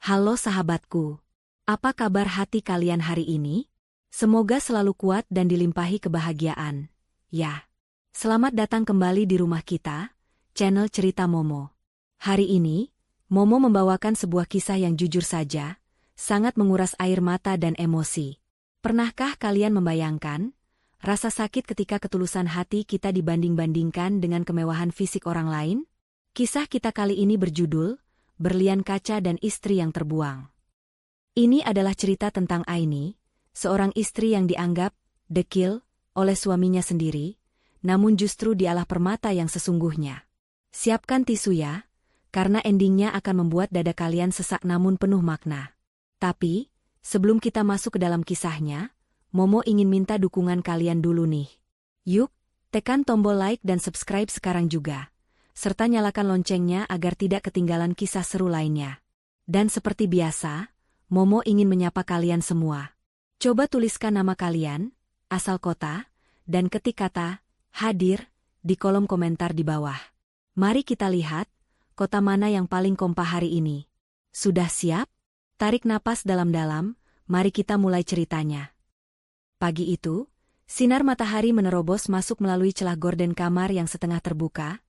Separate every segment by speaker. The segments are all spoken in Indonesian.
Speaker 1: Halo sahabatku, apa kabar hati kalian hari ini? Semoga selalu kuat dan dilimpahi kebahagiaan. Ya, selamat datang kembali di rumah kita, channel Cerita Momo. Hari ini, Momo membawakan sebuah kisah yang jujur saja, sangat menguras air mata dan emosi. Pernahkah kalian membayangkan rasa sakit ketika ketulusan hati kita dibanding-bandingkan dengan kemewahan fisik orang lain? Kisah kita kali ini berjudul Berlian Kaca dan Istri yang Terbuang. Ini adalah cerita tentang Aini, seorang istri yang dianggap dekil oleh suaminya sendiri, namun justru dialah permata yang sesungguhnya. Siapkan tisu ya, karena endingnya akan membuat dada kalian sesak namun penuh makna. Tapi, sebelum kita masuk ke dalam kisahnya, Momo ingin minta dukungan kalian dulu nih. Yuk, tekan tombol like dan subscribe sekarang juga, serta nyalakan loncengnya agar tidak ketinggalan kisah seru lainnya. Dan seperti biasa, Momo ingin menyapa kalian semua. Coba tuliskan nama kalian, asal kota, dan ketik kata hadir di kolom komentar di bawah. Mari kita lihat, kota mana yang paling kompak hari ini. Sudah siap? Tarik napas dalam-dalam, mari kita mulai ceritanya. Pagi itu, sinar matahari menerobos masuk melalui celah gorden kamar yang setengah terbuka,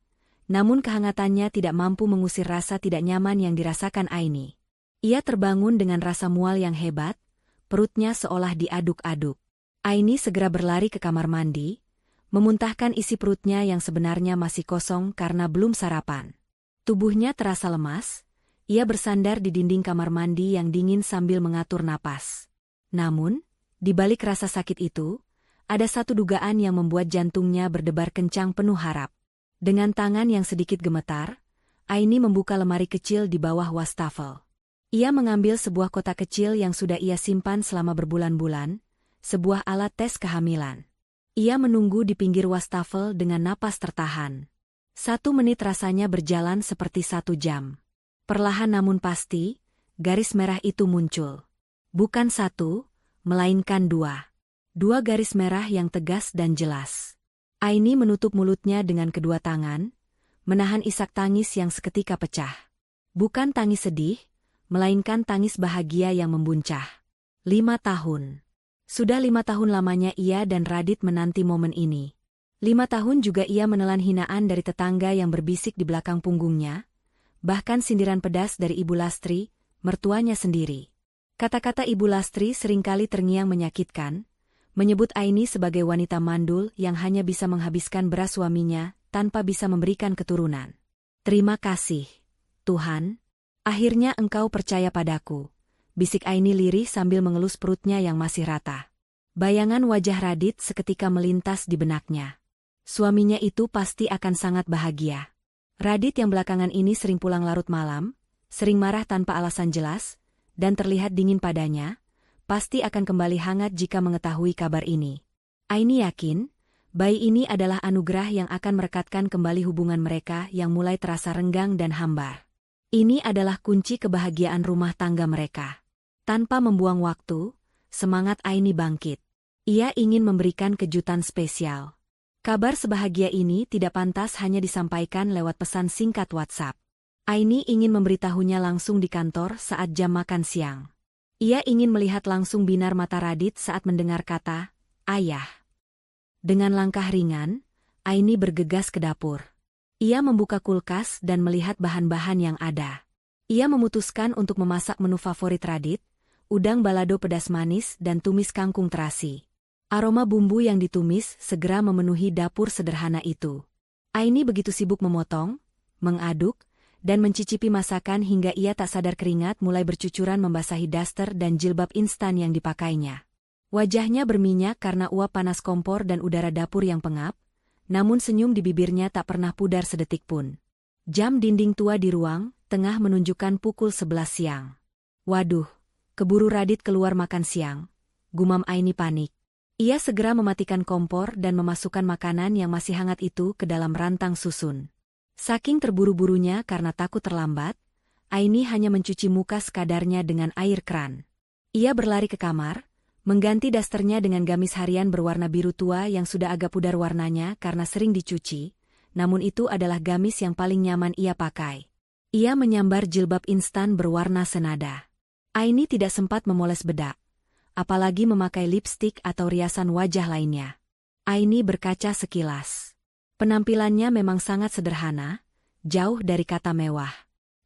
Speaker 1: namun kehangatannya tidak mampu mengusir rasa tidak nyaman yang dirasakan Aini. Ia terbangun dengan rasa mual yang hebat, perutnya seolah diaduk-aduk. Aini segera berlari ke kamar mandi, memuntahkan isi perutnya yang sebenarnya masih kosong karena belum sarapan. Tubuhnya terasa lemas, ia bersandar di dinding kamar mandi yang dingin sambil mengatur napas. Namun, di balik rasa sakit itu, ada satu dugaan yang membuat jantungnya berdebar kencang penuh harap. Dengan tangan yang sedikit gemetar, Aini membuka lemari kecil di bawah wastafel. Ia mengambil sebuah kotak kecil yang sudah ia simpan selama berbulan-bulan, sebuah alat tes kehamilan. Ia menunggu di pinggir wastafel dengan napas tertahan. 1 menit rasanya berjalan seperti 1 jam. Perlahan namun pasti, garis merah itu muncul. Bukan 1, melainkan 2. 2 garis merah yang tegas dan jelas. Aini menutup mulutnya dengan kedua tangan, menahan isak tangis yang seketika pecah. Bukan tangis sedih, melainkan tangis bahagia yang membuncah. 5 tahun. Sudah 5 tahun lamanya ia dan Radit menanti momen ini. 5 tahun juga ia menelan hinaan dari tetangga yang berbisik di belakang punggungnya, bahkan sindiran pedas dari Ibu Lastri, mertuanya sendiri. Kata-kata Ibu Lastri seringkali terngiang menyakitkan, menyebut Aini sebagai wanita mandul yang hanya bisa menghabiskan beras suaminya tanpa bisa memberikan keturunan. Terima kasih, Tuhan. Akhirnya engkau percaya padaku, bisik Aini lirih sambil mengelus perutnya yang masih rata. Bayangan wajah Radit seketika melintas di benaknya. Suaminya itu pasti akan sangat bahagia. Radit yang belakangan ini sering pulang larut malam, sering marah tanpa alasan jelas, dan terlihat dingin padanya, pasti akan kembali hangat jika mengetahui kabar ini. Aini yakin, bayi ini adalah anugerah yang akan merekatkan kembali hubungan mereka yang mulai terasa renggang dan hambar. Ini adalah kunci kebahagiaan rumah tangga mereka. Tanpa membuang waktu, semangat Aini bangkit. Ia ingin memberikan kejutan spesial. Kabar sebahagia ini tidak pantas hanya disampaikan lewat pesan singkat WhatsApp. Aini ingin memberitahunya langsung di kantor saat jam makan siang. Ia ingin melihat langsung binar mata Radit saat mendengar kata, "Ayah." Dengan langkah ringan, Aini bergegas ke dapur. Ia membuka kulkas dan melihat bahan-bahan yang ada. Ia memutuskan untuk memasak menu favorit Radit, udang balado pedas manis dan tumis kangkung terasi. Aroma bumbu yang ditumis segera memenuhi dapur sederhana itu. Aini begitu sibuk memotong, mengaduk, dan mencicipi masakan hingga ia tak sadar keringat mulai bercucuran membasahi daster dan jilbab instan yang dipakainya. Wajahnya berminyak karena uap panas kompor dan udara dapur yang pengap, namun senyum di bibirnya tak pernah pudar sedetik pun. Jam dinding tua di ruang tengah menunjukkan pukul 11 siang. Waduh, keburu Radit keluar makan siang, gumam Aini panik. Ia segera mematikan kompor dan memasukkan makanan yang masih hangat itu ke dalam rantang susun. Saking terburu-burunya karena takut terlambat, Aini hanya mencuci muka sekadarnya dengan air keran. Ia berlari ke kamar, mengganti dasternya dengan gamis harian berwarna biru tua yang sudah agak pudar warnanya karena sering dicuci, namun itu adalah gamis yang paling nyaman ia pakai. Ia menyambar jilbab instan berwarna senada. Aini tidak sempat memoles bedak, apalagi memakai lipstik atau riasan wajah lainnya. Aini berkaca sekilas. Penampilannya memang sangat sederhana, jauh dari kata mewah.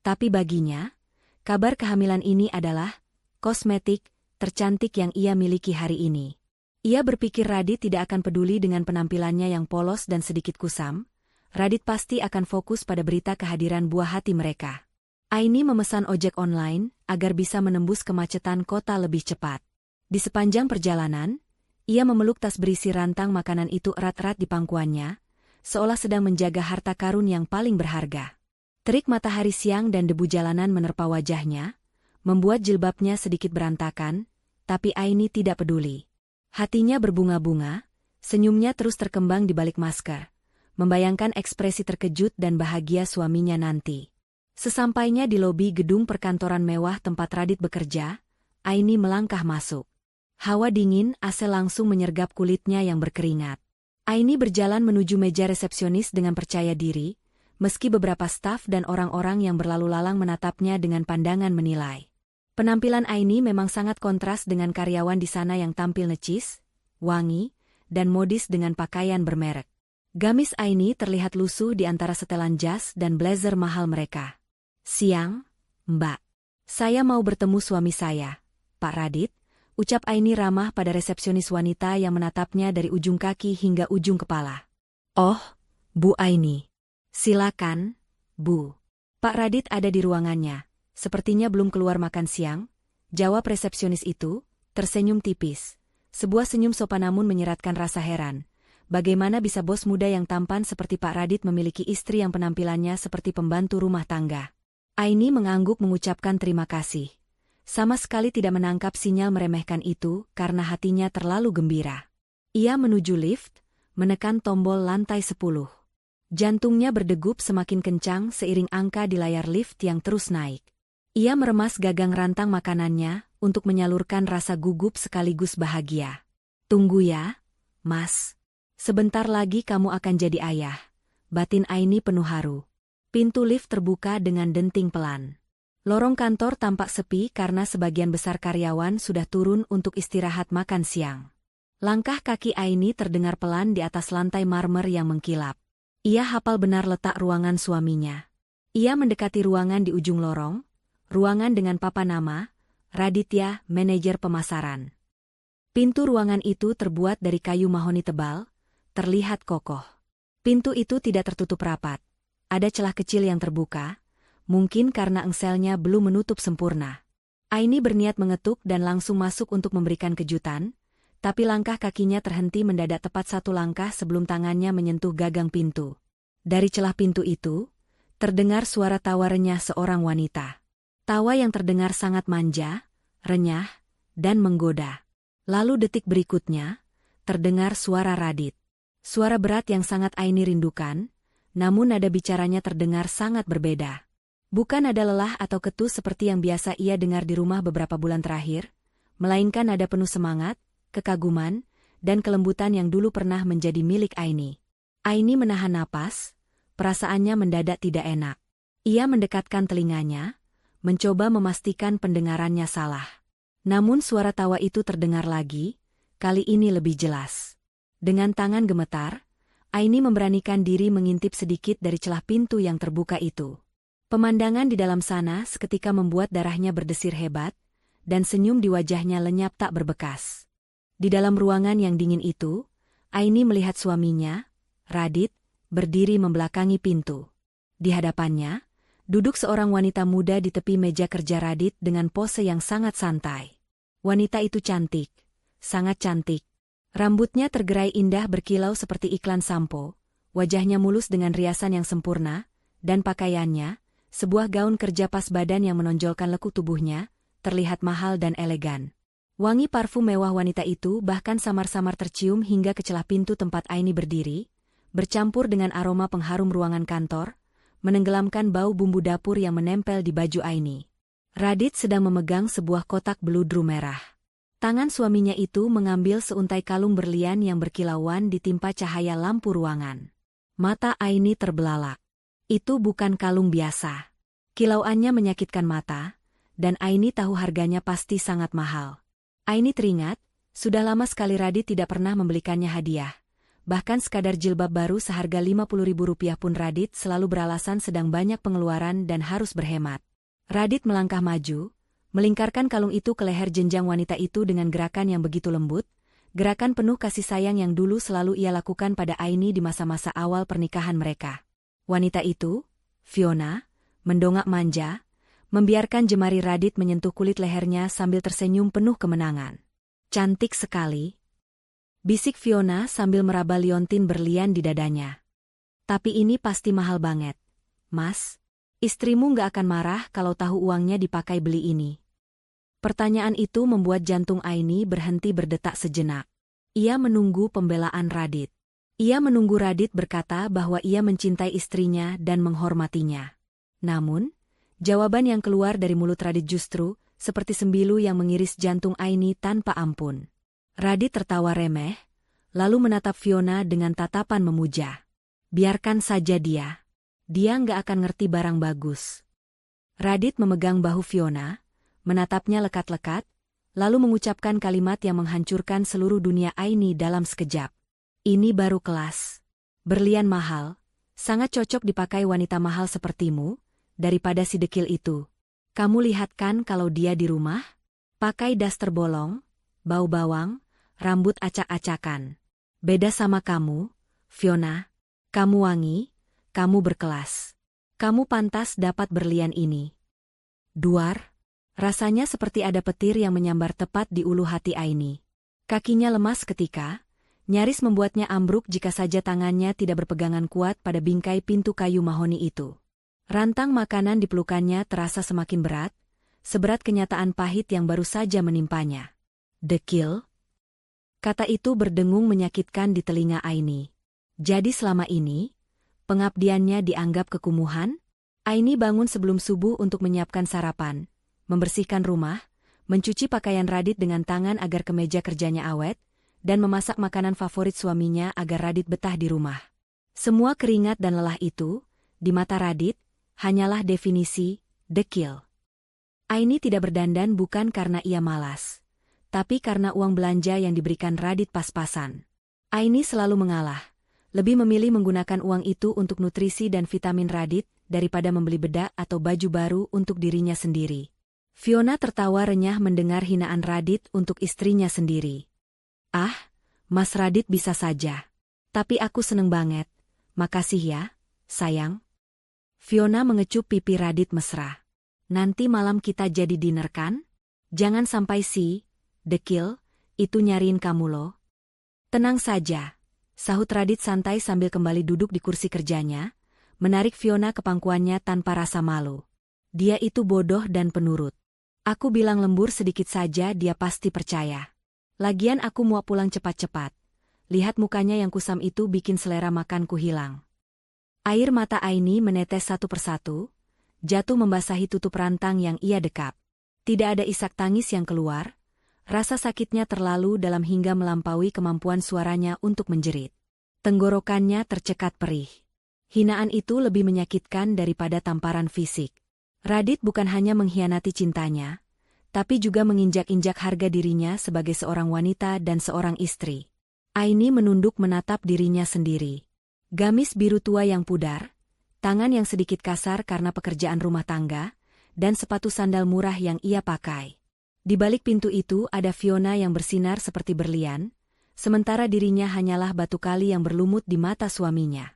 Speaker 1: Tapi baginya, kabar kehamilan ini adalah kosmetik tercantik yang ia miliki hari ini. Ia berpikir Radit tidak akan peduli dengan penampilannya yang polos dan sedikit kusam. Radit pasti akan fokus pada berita kehadiran buah hati mereka. Aini memesan ojek online agar bisa menembus kemacetan kota lebih cepat. Di sepanjang perjalanan, ia memeluk tas berisi rantang makanan itu erat-erat di pangkuannya, seolah sedang menjaga harta karun yang paling berharga. Terik matahari siang dan debu jalanan menerpa wajahnya, membuat jilbabnya sedikit berantakan, tapi Aini tidak peduli. Hatinya berbunga-bunga, senyumnya terus terkembang di balik masker, membayangkan ekspresi terkejut dan bahagia suaminya nanti. Sesampainya di lobi gedung perkantoran mewah tempat Radit bekerja, Aini melangkah masuk. Hawa dingin AC langsung menyergap kulitnya yang berkeringat. Aini berjalan menuju meja resepsionis dengan percaya diri, meski beberapa staf dan orang-orang yang berlalu lalang menatapnya dengan pandangan menilai. Penampilan Aini memang sangat kontras dengan karyawan di sana yang tampil necis, wangi, dan modis dengan pakaian bermerek. Gamis Aini terlihat lusuh di antara setelan jas dan blazer mahal mereka. "Siang, Mbak. Saya mau bertemu suami saya, Pak Radit," ucap Aini ramah pada resepsionis wanita yang menatapnya dari ujung kaki hingga ujung kepala. "Oh, Bu Aini. Silakan, Bu." Pak Radit ada di ruangannya. "Sepertinya belum keluar makan siang," jawab resepsionis itu, tersenyum tipis. Sebuah senyum sopan namun menyeratkan rasa heran. Bagaimana bisa bos muda yang tampan seperti Pak Radit memiliki istri yang penampilannya seperti pembantu rumah tangga? Aini mengangguk mengucapkan terima kasih. Sama sekali tidak menangkap sinyal meremehkan itu karena hatinya terlalu gembira. Ia menuju lift, menekan tombol lantai 10. Jantungnya berdegup semakin kencang seiring angka di layar lift yang terus naik. Ia meremas gagang rantang makanannya untuk menyalurkan rasa gugup sekaligus bahagia. "Tunggu ya, Mas. Sebentar lagi kamu akan jadi ayah," batin Aini penuh haru. Pintu lift terbuka dengan denting pelan. Lorong kantor tampak sepi karena sebagian besar karyawan sudah turun untuk istirahat makan siang. Langkah kaki Aini terdengar pelan di atas lantai marmer yang mengkilap. Ia hafal benar letak ruangan suaminya. Ia mendekati ruangan di ujung lorong, ruangan dengan papan nama, Raditya, manajer pemasaran. Pintu ruangan itu terbuat dari kayu mahoni tebal, terlihat kokoh. Pintu itu tidak tertutup rapat. Ada celah kecil yang terbuka, mungkin karena engselnya belum menutup sempurna. Aini berniat mengetuk dan langsung masuk untuk memberikan kejutan, tapi langkah kakinya terhenti mendadak tepat satu langkah sebelum tangannya menyentuh gagang pintu. Dari celah pintu itu, terdengar suara tawa renyah seorang wanita. Tawa yang terdengar sangat manja, renyah, dan menggoda. Lalu detik berikutnya, terdengar suara Radit. Suara berat yang sangat Aini rindukan, namun nada bicaranya terdengar sangat berbeda. Bukan nada lelah atau ketus seperti yang biasa ia dengar di rumah beberapa bulan terakhir, melainkan nada penuh semangat, kekaguman, dan kelembutan yang dulu pernah menjadi milik Aini. Aini menahan napas, perasaannya mendadak tidak enak. Ia mendekatkan telinganya, mencoba memastikan pendengarannya salah. Namun suara tawa itu terdengar lagi, kali ini lebih jelas. Dengan tangan gemetar, Aini memberanikan diri mengintip sedikit dari celah pintu yang terbuka itu. Pemandangan di dalam sana seketika membuat darahnya berdesir hebat, dan senyum di wajahnya lenyap tak berbekas. Di dalam ruangan yang dingin itu, Aini melihat suaminya, Radit, berdiri membelakangi pintu. Di hadapannya, duduk seorang wanita muda di tepi meja kerja Radit dengan pose yang sangat santai. Wanita itu cantik, sangat cantik. Rambutnya tergerai indah berkilau seperti iklan sampo, wajahnya mulus dengan riasan yang sempurna, dan pakaiannya, sebuah gaun kerja pas badan yang menonjolkan lekuk tubuhnya, terlihat mahal dan elegan. Wangi parfum mewah wanita itu bahkan samar-samar tercium hingga ke celah pintu tempat Aini berdiri, bercampur dengan aroma pengharum ruangan kantor, menenggelamkan bau bumbu dapur yang menempel di baju Aini. Radit sedang memegang sebuah kotak beludru merah. Tangan suaminya itu mengambil seuntai kalung berlian yang berkilauan ditimpa cahaya lampu ruangan. Mata Aini terbelalak. Itu bukan kalung biasa. Kilauannya menyakitkan mata, dan Aini tahu harganya pasti sangat mahal. Aini teringat, sudah lama sekali Radit tidak pernah membelikannya hadiah. Bahkan sekadar jilbab baru seharga Rp50.000 pun Radit selalu beralasan sedang banyak pengeluaran dan harus berhemat. Radit melangkah maju, melingkarkan kalung itu ke leher jenjang wanita itu dengan gerakan yang begitu lembut, gerakan penuh kasih sayang yang dulu selalu ia lakukan pada Aini di masa-masa awal pernikahan mereka. Wanita itu, Fiona, mendongak manja, membiarkan jemari Radit menyentuh kulit lehernya sambil tersenyum penuh kemenangan. Cantik sekali, bisik Fiona sambil meraba liontin berlian di dadanya. Tapi ini pasti mahal banget. Mas, istrimu nggak akan marah kalau tahu uangnya dipakai beli ini. Pertanyaan itu membuat jantung Aini berhenti berdetak sejenak. Ia menunggu pembelaan Radit. Ia menunggu Radit berkata bahwa ia mencintai istrinya dan menghormatinya. Namun, jawaban yang keluar dari mulut Radit justru seperti sembilu yang mengiris jantung Aini tanpa ampun. Radit tertawa remeh, lalu menatap Fiona dengan tatapan memuja. Biarkan saja dia. Dia nggak akan ngerti barang bagus. Radit memegang bahu Fiona, menatapnya lekat-lekat, lalu mengucapkan kalimat yang menghancurkan seluruh dunia Aini dalam sekejap. Ini baru kelas. Berlian mahal, sangat cocok dipakai wanita mahal sepertimu, daripada si dekil itu. Kamu lihat kan kalau dia di rumah? Pakai daster bolong, bau bawang, rambut acak-acakan. Beda sama kamu, Fiona. Kamu wangi, kamu berkelas. Kamu pantas dapat berlian ini. Duar. Rasanya seperti ada petir yang menyambar tepat di ulu hati Aini. Kakinya lemas ketika, nyaris membuatnya ambruk jika saja tangannya tidak berpegangan kuat pada bingkai pintu kayu mahoni itu. Rantang makanan di pelukannya terasa semakin berat, seberat kenyataan pahit yang baru saja menimpanya. Dekil. Kata itu berdengung menyakitkan di telinga Aini. Jadi selama ini, pengabdiannya dianggap kekumuhan? Aini bangun sebelum subuh untuk menyiapkan sarapan, membersihkan rumah, mencuci pakaian Radit dengan tangan agar kemeja kerjanya awet, dan memasak makanan favorit suaminya agar Radit betah di rumah. Semua keringat dan lelah itu, di mata Radit, hanyalah definisi dekil. Aini tidak berdandan bukan karena ia malas, tapi karena uang belanja yang diberikan Radit pas-pasan. Aini selalu mengalah, lebih memilih menggunakan uang itu untuk nutrisi dan vitamin Radit daripada membeli bedak atau baju baru untuk dirinya sendiri. Fiona tertawa renyah mendengar hinaan Radit untuk istrinya sendiri. Ah, Mas Radit bisa saja. Tapi aku seneng banget. Makasih ya, sayang. Fiona mengecup pipi Radit mesra. Nanti malam kita jadi dinner kan? Jangan sampai si dekil itu nyariin kamu loh. Tenang saja, sahut Radit santai sambil kembali duduk di kursi kerjanya, menarik Fiona ke pangkuannya tanpa rasa malu. Dia itu bodoh dan penurut. Aku bilang lembur sedikit saja dia pasti percaya. Lagian aku mau pulang cepat-cepat. Lihat mukanya yang kusam itu bikin selera makanku hilang. Air mata Aini menetes satu persatu, jatuh membasahi tutup rantang yang ia dekap. Tidak ada isak tangis yang keluar, rasa sakitnya terlalu dalam hingga melampaui kemampuan suaranya untuk menjerit. Tenggorokannya tercekat perih. Hinaan itu lebih menyakitkan daripada tamparan fisik. Radit bukan hanya mengkhianati cintanya, tapi juga menginjak-injak harga dirinya sebagai seorang wanita dan seorang istri. Aini menunduk menatap dirinya sendiri. Gamis biru tua yang pudar, tangan yang sedikit kasar karena pekerjaan rumah tangga, dan sepatu sandal murah yang ia pakai. Di balik pintu itu ada Fiona yang bersinar seperti berlian, sementara dirinya hanyalah batu kali yang berlumut di mata suaminya.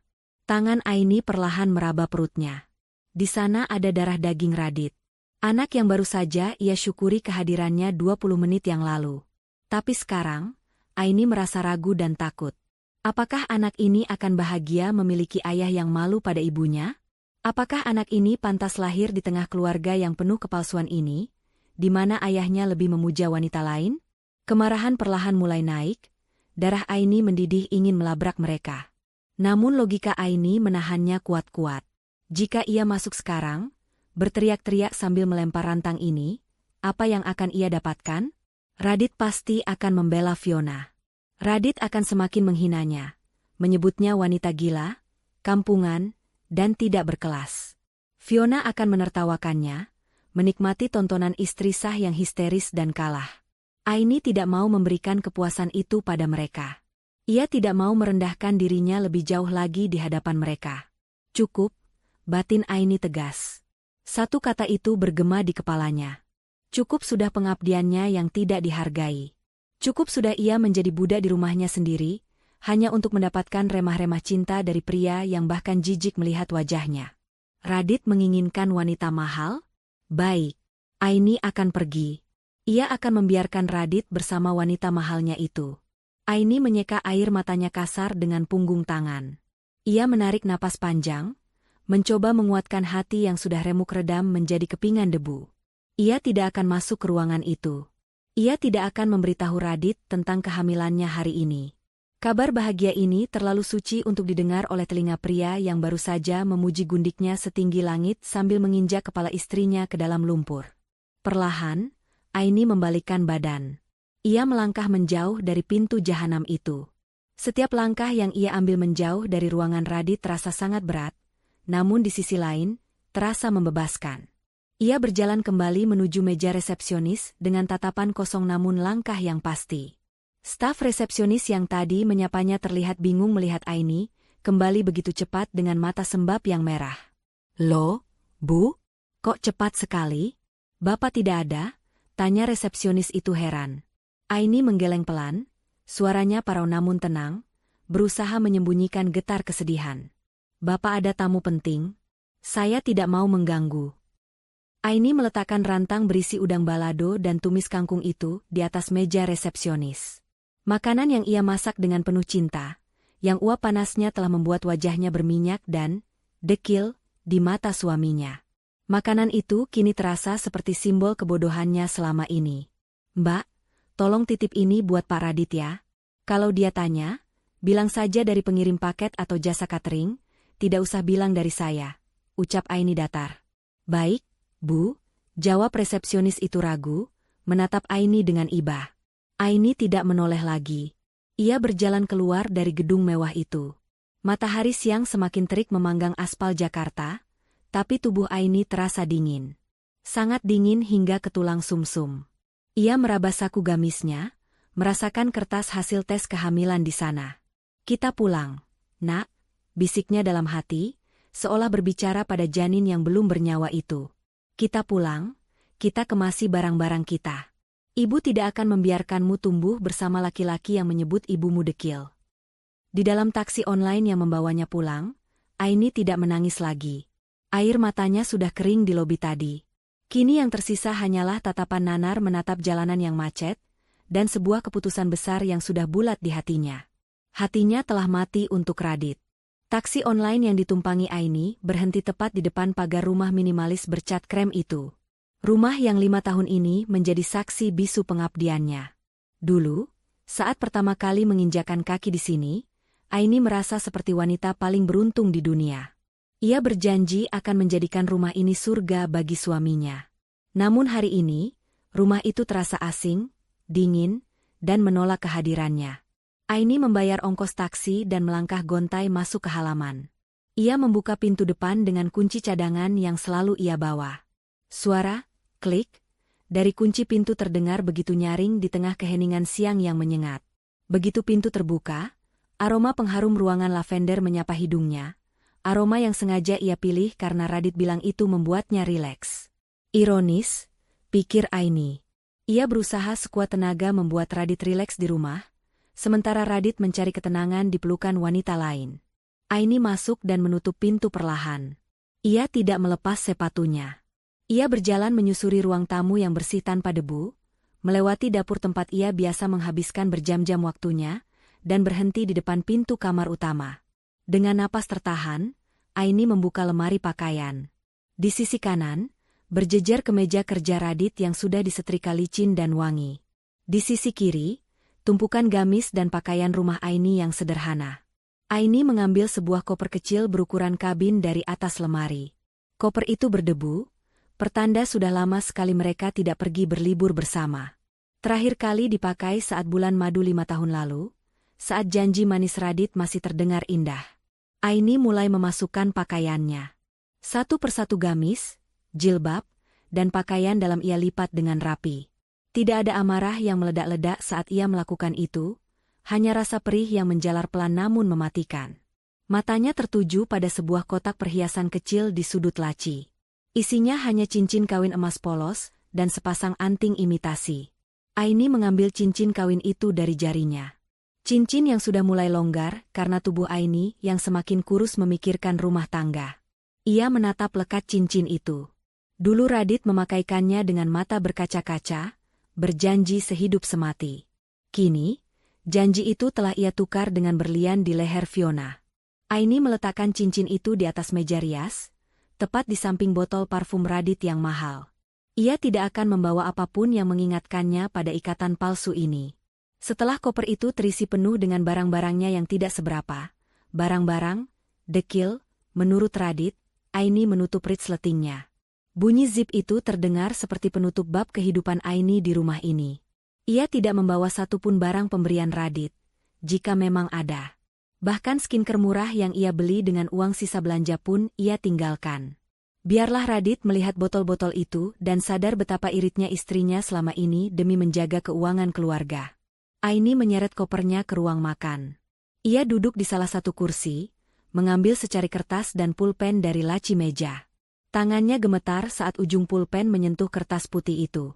Speaker 1: Tangan Aini perlahan meraba perutnya. Di sana ada darah daging Radit. Anak yang baru saja ia syukuri kehadirannya 20 menit yang lalu. Tapi sekarang, Aini merasa ragu dan takut. Apakah anak ini akan bahagia memiliki ayah yang malu pada ibunya? Apakah anak ini pantas lahir di tengah keluarga yang penuh kepalsuan ini, di mana ayahnya lebih memuja wanita lain? Kemarahan perlahan mulai naik, darah Aini mendidih ingin melabrak mereka. Namun logika Aini menahannya kuat-kuat. Jika ia masuk sekarang, berteriak-teriak sambil melempar rantang ini, apa yang akan ia dapatkan? Radit pasti akan membela Fiona. Radit akan semakin menghinanya, menyebutnya wanita gila, kampungan, dan tidak berkelas. Fiona akan menertawakannya, menikmati tontonan istri sah yang histeris dan kalah. Aini tidak mau memberikan kepuasan itu pada mereka. Ia tidak mau merendahkan dirinya lebih jauh lagi di hadapan mereka. Cukup, batin Aini tegas. Satu kata itu bergema di kepalanya. Cukup sudah pengabdiannya yang tidak dihargai. Cukup sudah ia menjadi budak di rumahnya sendiri, hanya untuk mendapatkan remah-remah cinta dari pria yang bahkan jijik melihat wajahnya. Radit menginginkan wanita mahal? Baik, Aini akan pergi. Ia akan membiarkan Radit bersama wanita mahalnya itu. Aini menyeka air matanya kasar dengan punggung tangan. Ia menarik napas panjang, mencoba menguatkan hati yang sudah remuk redam menjadi kepingan debu. Ia tidak akan masuk ke ruangan itu. Ia tidak akan memberitahu Radit tentang kehamilannya hari ini. Kabar bahagia ini terlalu suci untuk didengar oleh telinga pria yang baru saja memuji gundiknya setinggi langit sambil menginjak kepala istrinya ke dalam lumpur. Perlahan, Aini membalikkan badan. Ia melangkah menjauh dari pintu jahanam itu. Setiap langkah yang ia ambil menjauh dari ruangan Radit terasa sangat berat, namun di sisi lain, terasa membebaskan. Ia berjalan kembali menuju meja resepsionis dengan tatapan kosong namun langkah yang pasti. Staf resepsionis yang tadi menyapanya terlihat bingung melihat Aini, kembali begitu cepat dengan mata sembab yang merah. "Loh, Bu? Kok cepat sekali? Bapak tidak ada?" tanya resepsionis itu heran. Aini menggeleng pelan, suaranya parau namun tenang, berusaha menyembunyikan getar kesedihan. "Bapak ada tamu penting. Saya tidak mau mengganggu." Aini meletakkan rantang berisi udang balado dan tumis kangkung itu di atas meja resepsionis. Makanan yang ia masak dengan penuh cinta, yang uap panasnya telah membuat wajahnya berminyak dan dekil di mata suaminya. Makanan itu kini terasa seperti simbol kebodohannya selama ini. "Mbak, tolong titip ini buat Pak Radit ya. Kalau dia tanya, bilang saja dari pengirim paket atau jasa catering, tidak usah bilang dari saya," ucap Aini datar. "Baik, Bu," jawab resepsionis itu ragu, menatap Aini dengan iba. Aini tidak menoleh lagi. Ia berjalan keluar dari gedung mewah itu. Matahari siang semakin terik memanggang aspal Jakarta, tapi tubuh Aini terasa dingin. Sangat dingin hingga ke tulang sumsum. Ia meraba saku gamisnya, merasakan kertas hasil tes kehamilan di sana. "Kita pulang, Nak," bisiknya dalam hati, seolah berbicara pada janin yang belum bernyawa itu. "Kita pulang, kita kemasi barang-barang kita. Ibu tidak akan membiarkanmu tumbuh bersama laki-laki yang menyebut ibumu dekil." Di dalam taksi online yang membawanya pulang, Aini tidak menangis lagi. Air matanya sudah kering di lobi tadi. Kini yang tersisa hanyalah tatapan nanar menatap jalanan yang macet, dan sebuah keputusan besar yang sudah bulat di hatinya. Hatinya telah mati untuk Radit. Taksi online yang ditumpangi Aini berhenti tepat di depan pagar rumah minimalis bercat krem itu. Rumah yang 5 tahun ini menjadi saksi bisu pengabdiannya. Dulu, saat pertama kali menginjakan kaki di sini, Aini merasa seperti wanita paling beruntung di dunia. Ia berjanji akan menjadikan rumah ini surga bagi suaminya. Namun hari ini, rumah itu terasa asing, dingin, dan menolak kehadirannya. Aini membayar ongkos taksi dan melangkah gontai masuk ke halaman. Ia membuka pintu depan dengan kunci cadangan yang selalu ia bawa. Suara, klik, dari kunci pintu terdengar begitu nyaring di tengah keheningan siang yang menyengat. Begitu pintu terbuka, aroma pengharum ruangan lavender menyapa hidungnya. Aroma yang sengaja ia pilih karena Radit bilang itu membuatnya rileks. Ironis, pikir Aini. Ia berusaha sekuat tenaga membuat Radit rileks di rumah, sementara Radit mencari ketenangan di pelukan wanita lain. Aini masuk dan menutup pintu perlahan. Ia tidak melepas sepatunya. Ia berjalan menyusuri ruang tamu yang bersih tanpa debu, melewati dapur tempat ia biasa menghabiskan berjam-jam waktunya, dan berhenti di depan pintu kamar utama. Dengan napas tertahan, Aini membuka lemari pakaian. Di sisi kanan, berjejer kemeja kerja Radit yang sudah disetrika licin dan wangi. Di sisi kiri, tumpukan gamis dan pakaian rumah Aini yang sederhana. Aini mengambil sebuah koper kecil berukuran kabin dari atas lemari. Koper itu berdebu, pertanda sudah lama sekali mereka tidak pergi berlibur bersama. Terakhir kali dipakai saat bulan madu 5 tahun lalu, saat janji manis Radit masih terdengar indah. Aini mulai memasukkan pakaiannya. Satu persatu gamis, jilbab, dan pakaian dalam ia lipat dengan rapi. Tidak ada amarah yang meledak-ledak saat ia melakukan itu, hanya rasa perih yang menjalar pelan namun mematikan. Matanya tertuju pada sebuah kotak perhiasan kecil di sudut laci. Isinya hanya cincin kawin emas polos dan sepasang anting imitasi. Aini mengambil cincin kawin itu dari jarinya. Cincin yang sudah mulai longgar karena tubuh Aini yang semakin kurus memikirkan rumah tangga. Ia menatap lekat cincin itu. Dulu Radit memakaikannya dengan mata berkaca-kaca, berjanji sehidup semati. Kini, janji itu telah ia tukar dengan berlian di leher Fiona. Aini meletakkan cincin itu di atas meja rias, tepat di samping botol parfum Radit yang mahal. Ia tidak akan membawa apapun yang mengingatkannya pada ikatan palsu ini. Setelah koper itu terisi penuh dengan barang-barangnya yang tidak seberapa, barang-barang, dekil, menurut Radit, Aini menutup resletingnya. Bunyi zip itu terdengar seperti penutup bab kehidupan Aini di rumah ini. Ia tidak membawa satupun barang pemberian Radit, jika memang ada. Bahkan skincare murah yang ia beli dengan uang sisa belanja pun ia tinggalkan. Biarlah Radit melihat botol-botol itu dan sadar betapa iritnya istrinya selama ini demi menjaga keuangan keluarga. Aini menyeret kopernya ke ruang makan. Ia duduk di salah satu kursi, mengambil secari kertas dan pulpen dari laci meja. Tangannya gemetar saat ujung pulpen menyentuh kertas putih itu.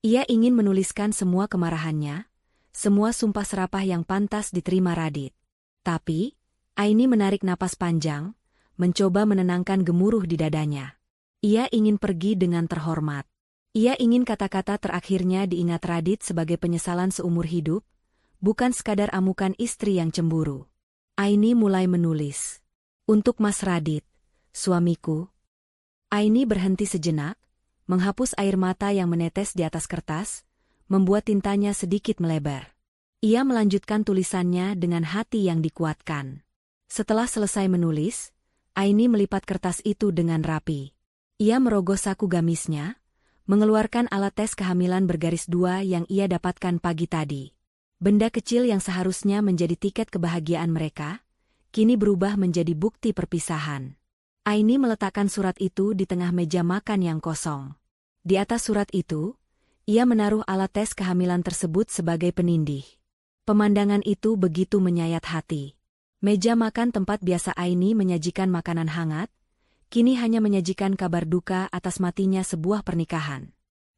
Speaker 1: Ia ingin menuliskan semua kemarahannya, semua sumpah serapah yang pantas diterima Radit. Tapi, Aini menarik napas panjang, mencoba menenangkan gemuruh di dadanya. Ia ingin pergi dengan terhormat. Ia ingin kata-kata terakhirnya diingat Radit sebagai penyesalan seumur hidup, bukan sekadar amukan istri yang cemburu. Aini mulai menulis. Untuk Mas Radit, suamiku. Aini berhenti sejenak, menghapus air mata yang menetes di atas kertas, membuat tintanya sedikit melebar. Ia melanjutkan tulisannya dengan hati yang dikuatkan. Setelah selesai menulis, Aini melipat kertas itu dengan rapi. Ia merogoh saku gamisnya, mengeluarkan alat tes kehamilan bergaris 2 yang ia dapatkan pagi tadi. Benda kecil yang seharusnya menjadi tiket kebahagiaan mereka, kini berubah menjadi bukti perpisahan. Aini meletakkan surat itu di tengah meja makan yang kosong. Di atas surat itu, ia menaruh alat tes kehamilan tersebut sebagai penindih. Pemandangan itu begitu menyayat hati. Meja makan tempat biasa Aini menyajikan makanan hangat, kini hanya menyajikan kabar duka atas matinya sebuah pernikahan.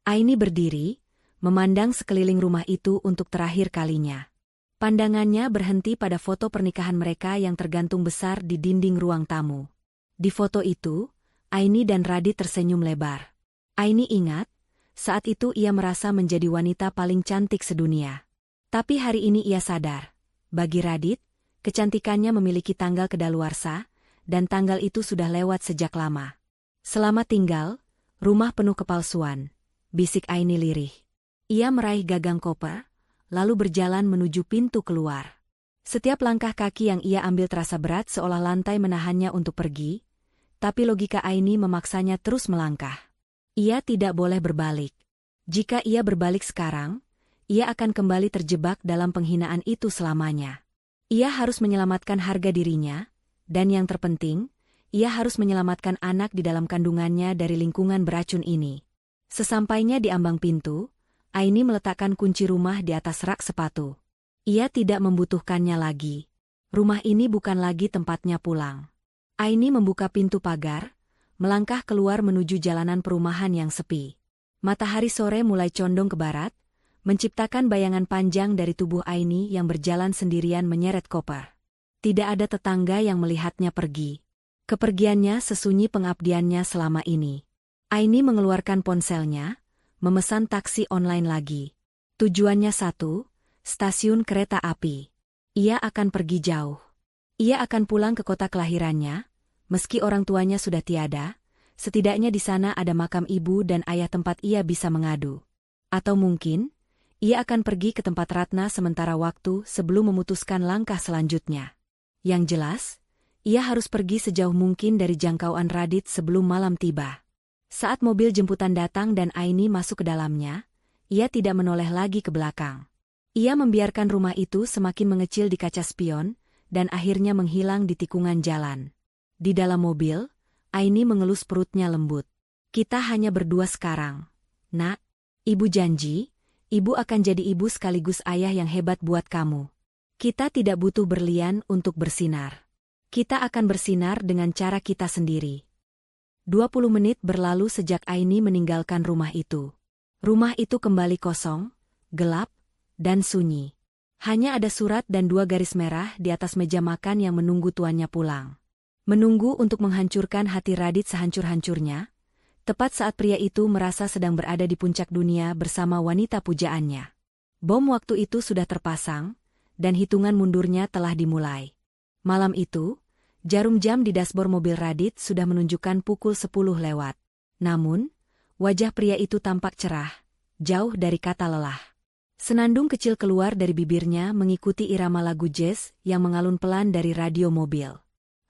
Speaker 1: Aini berdiri, memandang sekeliling rumah itu untuk terakhir kalinya. Pandangannya berhenti pada foto pernikahan mereka yang tergantung besar di dinding ruang tamu. Di foto itu, Aini dan Radit tersenyum lebar. Aini ingat, saat itu ia merasa menjadi wanita paling cantik sedunia. Tapi hari ini ia sadar, bagi Radit, kecantikannya memiliki tanggal kedaluarsa, dan tanggal itu sudah lewat sejak lama. Selamat tinggal, rumah penuh kepalsuan, bisik Aini lirih. Ia meraih gagang koper, lalu berjalan menuju pintu keluar. Setiap langkah kaki yang ia ambil terasa berat seolah lantai menahannya untuk pergi, tapi logika Aini memaksanya terus melangkah. Ia tidak boleh berbalik. Jika ia berbalik sekarang, ia akan kembali terjebak dalam penghinaan itu selamanya. Ia harus menyelamatkan harga dirinya, dan yang terpenting, ia harus menyelamatkan anak di dalam kandungannya dari lingkungan beracun ini. Sesampainya di ambang pintu, Aini meletakkan kunci rumah di atas rak sepatu. Ia tidak membutuhkannya lagi. Rumah ini bukan lagi tempatnya pulang. Aini membuka pintu pagar, melangkah keluar menuju jalanan perumahan yang sepi. Matahari sore mulai condong ke barat, menciptakan bayangan panjang dari tubuh Aini yang berjalan sendirian menyeret koper. Tidak ada tetangga yang melihatnya pergi. Kepergiannya sesunyi pengabdiannya selama ini. Aini mengeluarkan ponselnya, memesan taksi online lagi. Tujuannya satu, stasiun kereta api. Ia akan pergi jauh. Ia akan pulang ke kota kelahirannya, meski orang tuanya sudah tiada, setidaknya di sana ada makam ibu dan ayah tempat ia bisa mengadu. Atau mungkin, ia akan pergi ke tempat Ratna sementara waktu sebelum memutuskan langkah selanjutnya. Yang jelas, ia harus pergi sejauh mungkin dari jangkauan Radit sebelum malam tiba. Saat mobil jemputan datang dan Aini masuk ke dalamnya, ia tidak menoleh lagi ke belakang. Ia membiarkan rumah itu semakin mengecil di kaca spion, dan akhirnya menghilang di tikungan jalan. Di dalam mobil, Aini mengelus perutnya lembut. Kita hanya berdua sekarang. Nak, ibu janji, ibu akan jadi ibu sekaligus ayah yang hebat buat kamu. Kita tidak butuh berlian untuk bersinar. Kita akan bersinar dengan cara kita sendiri. 20 menit berlalu sejak Aini meninggalkan rumah itu. Rumah itu kembali kosong, gelap, dan sunyi. Hanya ada surat dan 2 garis merah di atas meja makan yang menunggu tuannya pulang. Menunggu untuk menghancurkan hati Radit sehancur-hancurnya, tepat saat pria itu merasa sedang berada di puncak dunia bersama wanita pujaannya. Bom waktu itu sudah terpasang, dan hitungan mundurnya telah dimulai. Malam itu, jarum jam di dashboard mobil Radit sudah menunjukkan pukul 10 lewat. Namun, wajah pria itu tampak cerah, jauh dari kata lelah. Senandung kecil keluar dari bibirnya mengikuti irama lagu jazz yang mengalun pelan dari radio mobil.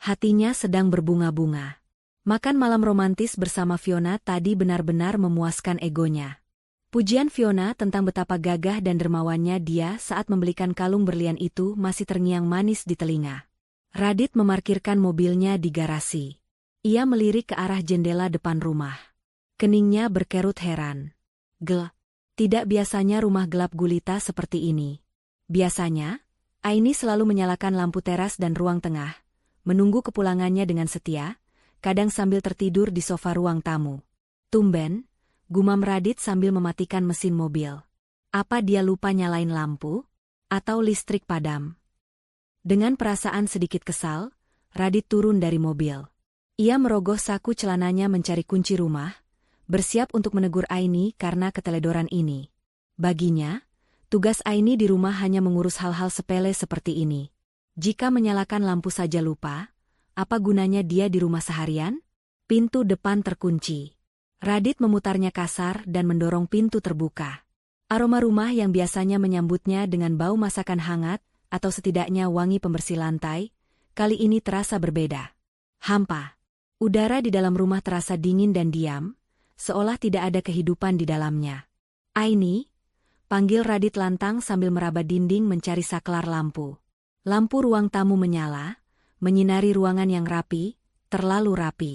Speaker 1: Hatinya sedang berbunga-bunga. Makan malam romantis bersama Fiona tadi benar-benar memuaskan egonya. Pujian Fiona tentang betapa gagah dan dermawannya dia saat membelikan kalung berlian itu masih terngiang manis di telinga. Radit memarkirkan mobilnya di garasi. Ia melirik ke arah jendela depan rumah. Keningnya berkerut heran. Tidak biasanya rumah gelap gulita seperti ini. Biasanya, Aini selalu menyalakan lampu teras dan ruang tengah, menunggu kepulangannya dengan setia, kadang sambil tertidur di sofa ruang tamu. Tumben, gumam Radit sambil mematikan mesin mobil. Apa dia lupa nyalain lampu? Atau listrik padam? Dengan perasaan sedikit kesal, Radit turun dari mobil. Ia merogoh saku celananya mencari kunci rumah, bersiap untuk menegur Aini karena keteledoran ini. Baginya, tugas Aini di rumah hanya mengurus hal-hal sepele seperti ini. Jika menyalakan lampu saja lupa, apa gunanya dia di rumah seharian? Pintu depan terkunci. Radit memutarnya kasar dan mendorong pintu terbuka. Aroma rumah yang biasanya menyambutnya dengan bau masakan hangat, atau setidaknya wangi pembersih lantai, kali ini terasa berbeda. Hampa. Udara di dalam rumah terasa dingin dan diam, seolah tidak ada kehidupan di dalamnya. Aini, panggil Radit lantang sambil meraba dinding mencari saklar lampu. Lampu ruang tamu menyala, menyinari ruangan yang rapi, terlalu rapi.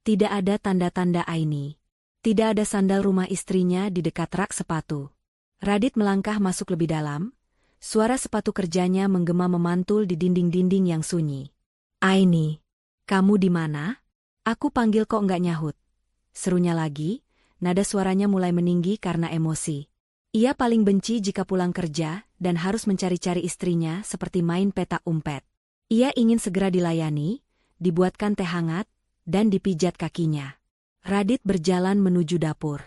Speaker 1: Tidak ada tanda-tanda Aini. Tidak ada sandal rumah istrinya di dekat rak sepatu. Radit melangkah masuk lebih dalam, suara sepatu kerjanya menggema memantul di dinding-dinding yang sunyi. Aini, kamu di mana? Aku panggil kok nggak nyahut. Serunya lagi, nada suaranya mulai meninggi karena emosi. Ia paling benci jika pulang kerja dan harus mencari-cari istrinya seperti main petak umpet. Ia ingin segera dilayani, dibuatkan teh hangat, dan dipijat kakinya. Radit berjalan menuju dapur.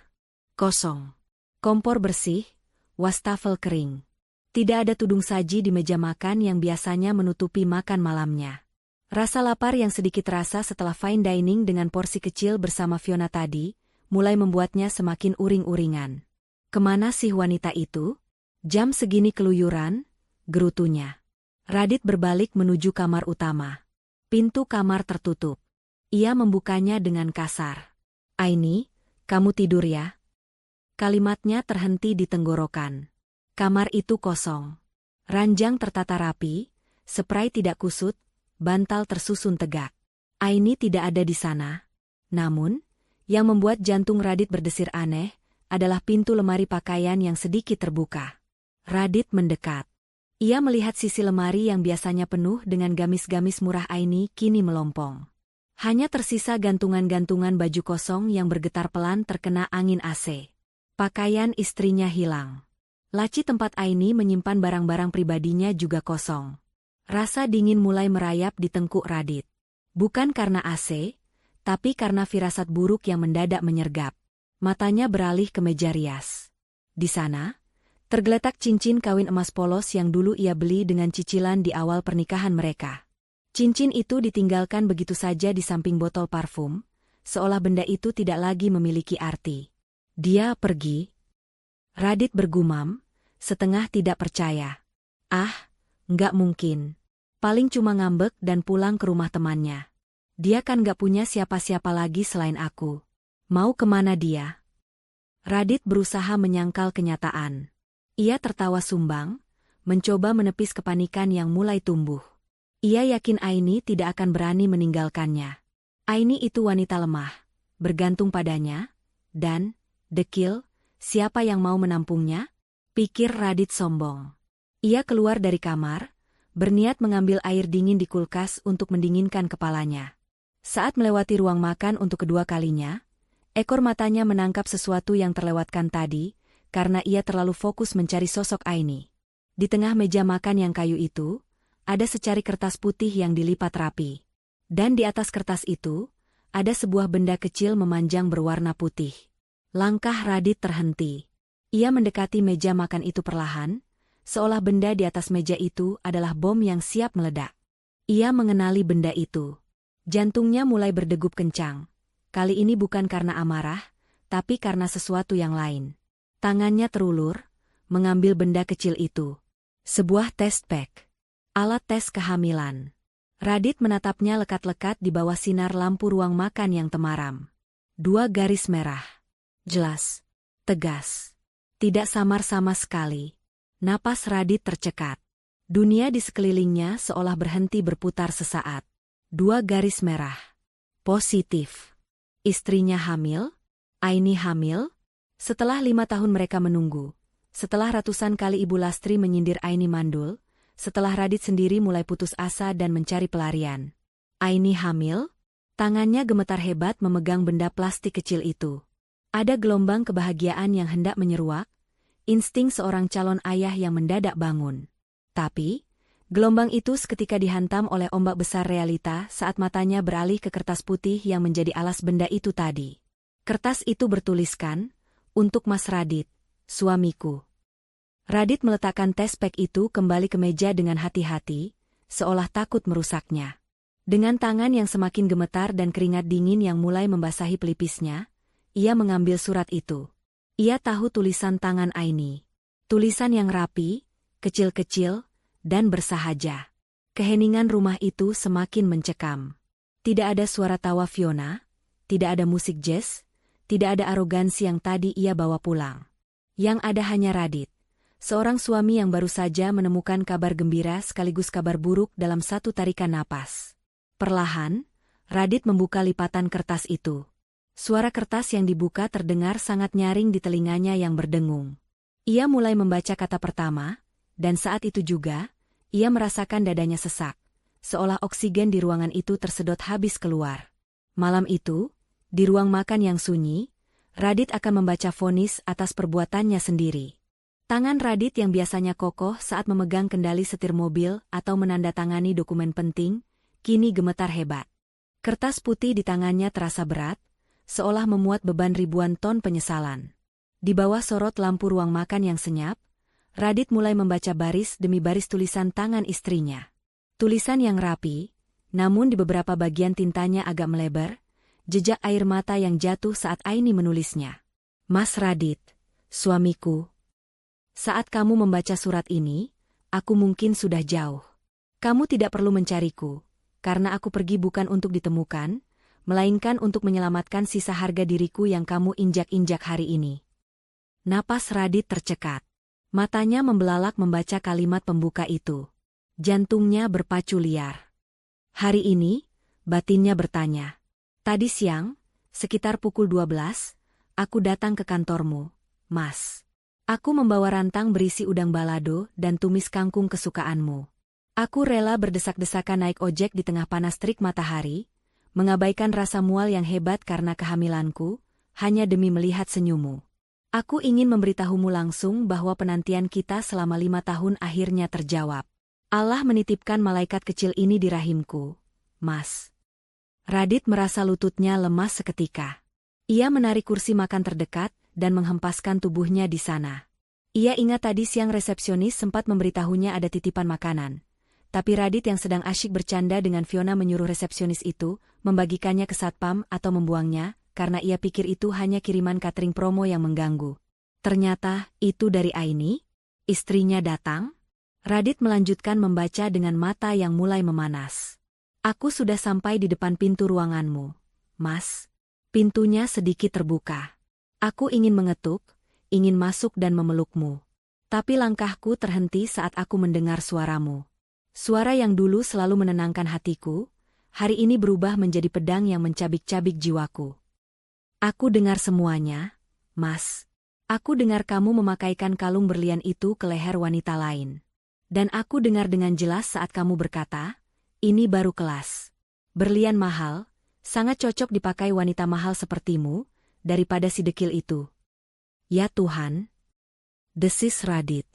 Speaker 1: Kosong. Kompor bersih, wastafel kering. Tidak ada tudung saji di meja makan yang biasanya menutupi makan malamnya. Rasa lapar yang sedikit terasa setelah fine dining dengan porsi kecil bersama Fiona tadi, mulai membuatnya semakin uring-uringan. Kemana sih wanita itu? Jam segini keluyuran, gerutunya. Radit berbalik menuju kamar utama. Pintu kamar tertutup. Ia membukanya dengan kasar. Aini, kamu tidur ya? Kalimatnya terhenti di tenggorokan. Kamar itu kosong. Ranjang tertata rapi, spray tidak kusut, bantal tersusun tegak. Aini tidak ada di sana. Namun, yang membuat jantung Radit berdesir aneh, adalah pintu lemari pakaian yang sedikit terbuka. Radit mendekat. Ia melihat sisi lemari yang biasanya penuh dengan gamis-gamis murah Aini kini melompong. Hanya tersisa gantungan-gantungan baju kosong yang bergetar pelan terkena angin AC. Pakaian istrinya hilang. Laci tempat Aini menyimpan barang-barang pribadinya juga kosong. Rasa dingin mulai merayap di tengkuk Radit. Bukan karena AC, tapi karena firasat buruk yang mendadak menyergap. Matanya beralih ke meja rias. Di sana, tergeletak cincin kawin emas polos yang dulu ia beli dengan cicilan di awal pernikahan mereka. Cincin itu ditinggalkan begitu saja di samping botol parfum, seolah benda itu tidak lagi memiliki arti. Dia pergi. Radit bergumam, setengah tidak percaya. Nggak mungkin. Paling cuma ngambek dan pulang ke rumah temannya. Dia kan nggak punya siapa-siapa lagi selain aku. Mau kemana dia? Radit berusaha menyangkal kenyataan. Ia tertawa sumbang, mencoba menepis kepanikan yang mulai tumbuh. Ia yakin Aini tidak akan berani meninggalkannya. Aini itu wanita lemah, bergantung padanya, dan, dekil, siapa yang mau menampungnya? Pikir Radit sombong. Ia keluar dari kamar, berniat mengambil air dingin di kulkas untuk mendinginkan kepalanya. Saat melewati ruang makan untuk kedua kalinya, ekor matanya menangkap sesuatu yang terlewatkan tadi, karena ia terlalu fokus mencari sosok Aini. Di tengah meja makan yang kayu itu, ada secari kertas putih yang dilipat rapi. Dan di atas kertas itu, ada sebuah benda kecil memanjang berwarna putih. Langkah Radit terhenti. Ia mendekati meja makan itu perlahan, seolah benda di atas meja itu adalah bom yang siap meledak. Ia mengenali benda itu. Jantungnya mulai berdegup kencang. Kali ini bukan karena amarah, tapi karena sesuatu yang lain. Tangannya terulur, mengambil benda kecil itu. Sebuah test pack. Alat tes kehamilan. Radit menatapnya lekat-lekat di bawah sinar lampu ruang makan yang temaram. 2 garis merah. Jelas. Tegas. Tidak samar sama sekali. Napas Radit tercekat. Dunia di sekelilingnya seolah berhenti berputar sesaat. 2 garis merah. Positif. Istrinya hamil? Aini hamil? Setelah 5 tahun mereka menunggu. Setelah ratusan kali Ibu Lastri menyindir Aini mandul. Setelah Radit sendiri mulai putus asa dan mencari pelarian. Aini hamil? Tangannya gemetar hebat memegang benda plastik kecil itu. Ada gelombang kebahagiaan yang hendak menyeruak, insting seorang calon ayah yang mendadak bangun. Tapi, gelombang itu seketika dihantam oleh ombak besar realita saat matanya beralih ke kertas putih yang menjadi alas benda itu tadi. Kertas itu bertuliskan, "Untuk Mas Radit, suamiku." Radit meletakkan test pack itu kembali ke meja dengan hati-hati, seolah takut merusaknya. Dengan tangan yang semakin gemetar dan keringat dingin yang mulai membasahi pelipisnya, ia mengambil surat itu. Ia tahu tulisan tangan Aini. Tulisan yang rapi, kecil-kecil, dan bersahaja. Keheningan rumah itu semakin mencekam. Tidak ada suara tawa Fiona, tidak ada musik jazz, tidak ada arogansi yang tadi ia bawa pulang. Yang ada hanya Radit. Seorang suami yang baru saja menemukan kabar gembira sekaligus kabar buruk dalam satu tarikan napas. Perlahan, Radit membuka lipatan kertas itu. Suara kertas yang dibuka terdengar sangat nyaring di telinganya yang berdengung. Ia mulai membaca kata pertama, dan saat itu juga, ia merasakan dadanya sesak, seolah oksigen di ruangan itu tersedot habis keluar. Malam itu, di ruang makan yang sunyi, Radit akan membaca vonis atas perbuatannya sendiri. Tangan Radit yang biasanya kokoh saat memegang kendali setir mobil atau menandatangani dokumen penting, kini gemetar hebat. Kertas putih di tangannya terasa berat, seolah memuat beban ribuan ton penyesalan. Di bawah sorot lampu ruang makan yang senyap, Radit mulai membaca baris demi baris tulisan tangan istrinya. Tulisan yang rapi, namun di beberapa bagian tintanya agak melebar, jejak air mata yang jatuh saat Aini menulisnya. Mas Radit, suamiku. Saat kamu membaca surat ini, aku mungkin sudah jauh. Kamu tidak perlu mencariku, karena aku pergi bukan untuk ditemukan, melainkan untuk menyelamatkan sisa harga diriku yang kamu injak-injak hari ini. Napas Radit tercekat. Matanya membelalak membaca kalimat pembuka itu. Jantungnya berpacu liar. Hari ini, batinnya bertanya. Tadi siang, sekitar pukul 12, aku datang ke kantormu, Mas. Aku membawa rantang berisi udang balado dan tumis kangkung kesukaanmu. Aku rela berdesak-desakan naik ojek di tengah panas terik matahari, mengabaikan rasa mual yang hebat karena kehamilanku, hanya demi melihat senyummu. Aku ingin memberitahumu langsung bahwa penantian kita selama 5 tahun akhirnya terjawab. Allah menitipkan malaikat kecil ini di rahimku, Mas. Radit merasa lututnya lemas seketika. Ia menarik kursi makan terdekat dan menghempaskan tubuhnya di sana. Ia ingat tadi siang resepsionis sempat memberitahunya ada titipan makanan. Tapi Radit yang sedang asyik bercanda dengan Fiona menyuruh resepsionis itu membagikannya ke satpam atau membuangnya, karena ia pikir itu hanya kiriman catering promo yang mengganggu. Ternyata, itu dari Aini? Istrinya datang? Radit melanjutkan membaca dengan mata yang mulai memanas. Aku sudah sampai di depan pintu ruanganmu, Mas. Pintunya sedikit terbuka. Aku ingin mengetuk, ingin masuk dan memelukmu. Tapi langkahku terhenti saat aku mendengar suaramu. Suara yang dulu selalu menenangkan hatiku, hari ini berubah menjadi pedang yang mencabik-cabik jiwaku. Aku dengar semuanya, Mas. Aku dengar kamu memakaikan kalung berlian itu ke leher wanita lain. Dan aku dengar dengan jelas saat kamu berkata, ini baru kelas. Berlian mahal, sangat cocok dipakai wanita mahal sepertimu, daripada si dekil itu. Ya Tuhan, desis Radit.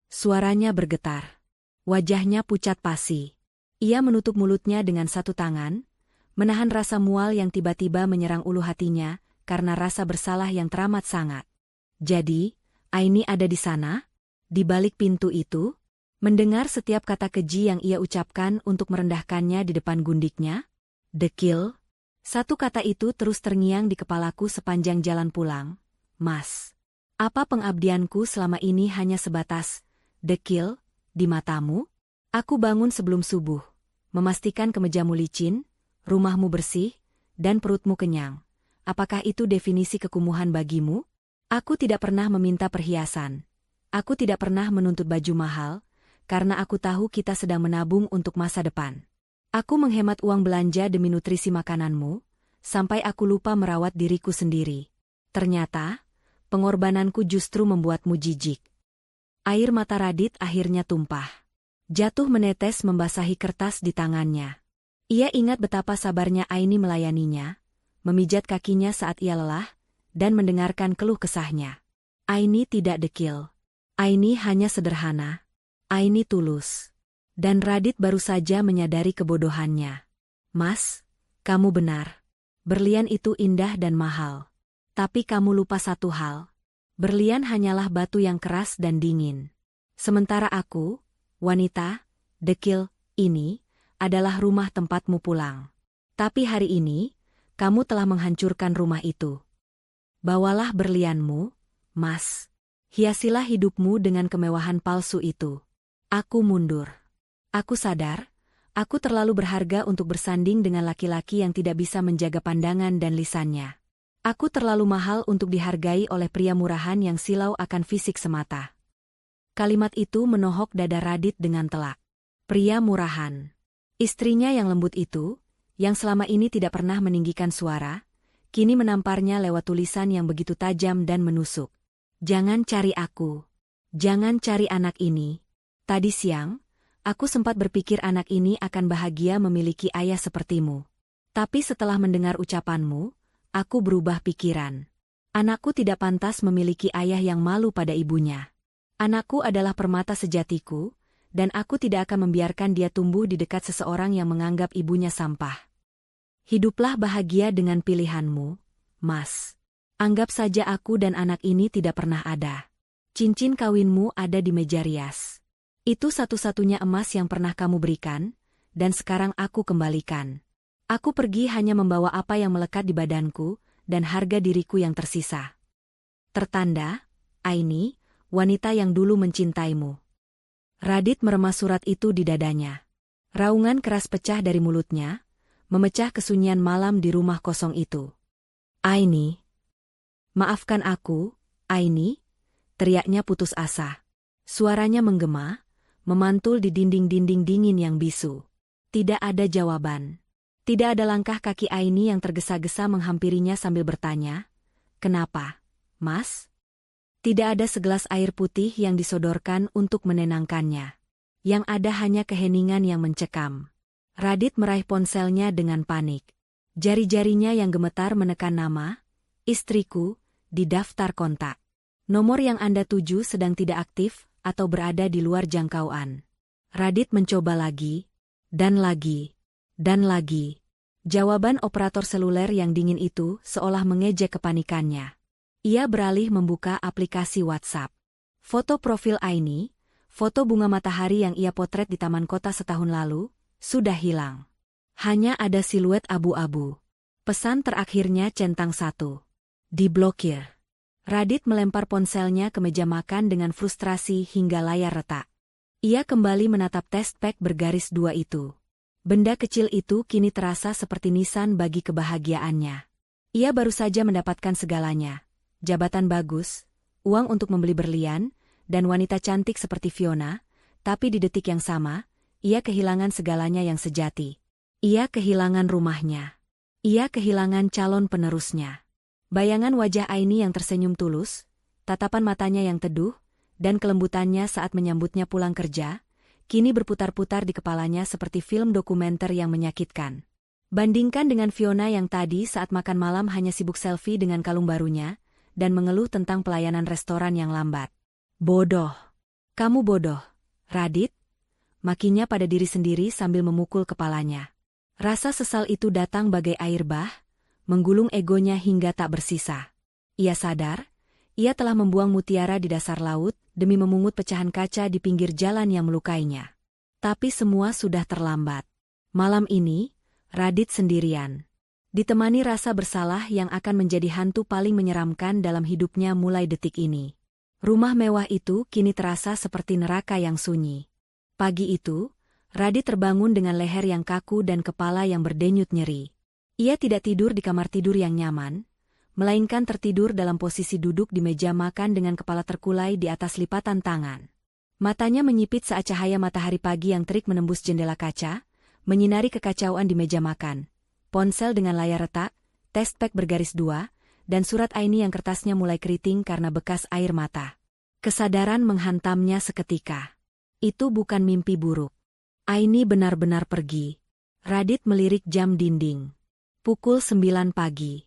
Speaker 1: Suaranya bergetar. Wajahnya pucat pasi. Ia menutup mulutnya dengan satu tangan, menahan rasa mual yang tiba-tiba menyerang ulu hatinya karena rasa bersalah yang teramat sangat. Jadi, Aini ada di sana, di balik pintu itu, mendengar setiap kata keji yang ia ucapkan untuk merendahkannya di depan gundiknya. Dekil. Satu kata itu terus terngiang di kepalaku sepanjang jalan pulang. Mas, apa pengabdianku selama ini hanya sebatas dekil di matamu? Aku bangun sebelum subuh, memastikan kemejamu licin, rumahmu bersih, dan perutmu kenyang. Apakah itu definisi kekumuhan bagimu? Aku tidak pernah meminta perhiasan. Aku tidak pernah menuntut baju mahal, karena aku tahu kita sedang menabung untuk masa depan. Aku menghemat uang belanja demi nutrisi makananmu, sampai aku lupa merawat diriku sendiri. Ternyata, pengorbananku justru membuatmu jijik. Air mata Radit akhirnya tumpah. Jatuh menetes membasahi kertas di tangannya. Ia ingat betapa sabarnya Aini melayaninya, memijat kakinya saat ia lelah, dan mendengarkan keluh kesahnya. Aini tidak dekil. Aini hanya sederhana. Aini tulus. Dan Radit baru saja menyadari kebodohannya. Mas, kamu benar. Berlian itu indah dan mahal. Tapi kamu lupa satu hal. Berlian hanyalah batu yang keras dan dingin. Sementara aku, wanita, dekil, ini, adalah rumah tempatmu pulang. Tapi hari ini, kamu telah menghancurkan rumah itu. Bawalah berlianmu, Mas. Hiasilah hidupmu dengan kemewahan palsu itu. Aku mundur. Aku sadar, aku terlalu berharga untuk bersanding dengan laki-laki yang tidak bisa menjaga pandangan dan lisannya. Aku terlalu mahal untuk dihargai oleh pria murahan yang silau akan fisik semata. Kalimat itu menohok dada Radit dengan telak. Pria murahan. Istrinya yang lembut itu, yang selama ini tidak pernah meninggikan suara, kini menamparnya lewat tulisan yang begitu tajam dan menusuk. Jangan cari aku. Jangan cari anak ini. Tadi siang, aku sempat berpikir anak ini akan bahagia memiliki ayah sepertimu. Tapi setelah mendengar ucapanmu, aku berubah pikiran. Anakku tidak pantas memiliki ayah yang malu pada ibunya. Anakku adalah permata sejatiku, dan aku tidak akan membiarkan dia tumbuh di dekat seseorang yang menganggap ibunya sampah. Hiduplah bahagia dengan pilihanmu, Mas. Anggap saja aku dan anak ini tidak pernah ada. Cincin kawinmu ada di meja rias. Itu satu-satunya emas yang pernah kamu berikan, dan sekarang aku kembalikan. Aku pergi hanya membawa apa yang melekat di badanku, dan harga diriku yang tersisa. Tertanda, Aini, wanita yang dulu mencintaimu. Radit meremas surat itu di dadanya. Raungan keras pecah dari mulutnya, memecah kesunyian malam di rumah kosong itu. Aini. Maafkan aku, Aini, teriaknya putus asa. Suaranya menggema, memantul di dinding-dinding dingin yang bisu. Tidak ada jawaban. Tidak ada langkah kaki Aini yang tergesa-gesa menghampirinya sambil bertanya, "Kenapa, Mas?" Tidak ada segelas air putih yang disodorkan untuk menenangkannya. Yang ada hanya keheningan yang mencekam. Radit meraih ponselnya dengan panik. Jari-jarinya yang gemetar menekan nama, istriku, di daftar kontak. Nomor yang Anda tuju sedang tidak aktif atau berada di luar jangkauan. Radit mencoba lagi, dan lagi, dan lagi. Jawaban operator seluler yang dingin itu seolah mengejek kepanikannya. Ia beralih membuka aplikasi WhatsApp. Foto profil Aini, foto bunga matahari yang ia potret di taman kota setahun lalu, sudah hilang. Hanya ada siluet abu-abu. Pesan terakhirnya centang 1. Diblokir. Radit melempar ponselnya ke meja makan dengan frustrasi hingga layar retak. Ia kembali menatap test pack bergaris 2 itu. Benda kecil itu kini terasa seperti nisan bagi kebahagiaannya. Ia baru saja mendapatkan segalanya. Jabatan bagus, uang untuk membeli berlian, dan wanita cantik seperti Fiona, tapi di detik yang sama, ia kehilangan segalanya yang sejati. Ia kehilangan rumahnya. Ia kehilangan calon penerusnya. Bayangan wajah Aini yang tersenyum tulus, tatapan matanya yang teduh, dan kelembutannya saat menyambutnya pulang kerja, kini berputar-putar di kepalanya seperti film dokumenter yang menyakitkan. Bandingkan dengan Fiona yang tadi saat makan malam hanya sibuk selfie dengan kalung barunya, dan mengeluh tentang pelayanan restoran yang lambat. Bodoh. Kamu bodoh, Radit. Makinya pada diri sendiri sambil memukul kepalanya. Rasa sesal itu datang bagai air bah, menggulung egonya hingga tak bersisa. Ia sadar, ia telah membuang mutiara di dasar laut demi memungut pecahan kaca di pinggir jalan yang melukainya. Tapi semua sudah terlambat. Malam ini, Radit sendirian. Ditemani rasa bersalah yang akan menjadi hantu paling menyeramkan dalam hidupnya mulai detik ini. Rumah mewah itu kini terasa seperti neraka yang sunyi. Pagi itu, Radit terbangun dengan leher yang kaku dan kepala yang berdenyut nyeri. Ia tidak tidur di kamar tidur yang nyaman, melainkan tertidur dalam posisi duduk di meja makan dengan kepala terkulai di atas lipatan tangan. Matanya menyipit saat cahaya matahari pagi yang terik menembus jendela kaca, menyinari kekacauan di meja makan. Ponsel dengan layar retak, test pack bergaris 2, dan surat Aini yang kertasnya mulai keriting karena bekas air mata. Kesadaran menghantamnya seketika. Itu bukan mimpi buruk. Aini benar-benar pergi. Radit melirik jam dinding. Pukul 9 pagi.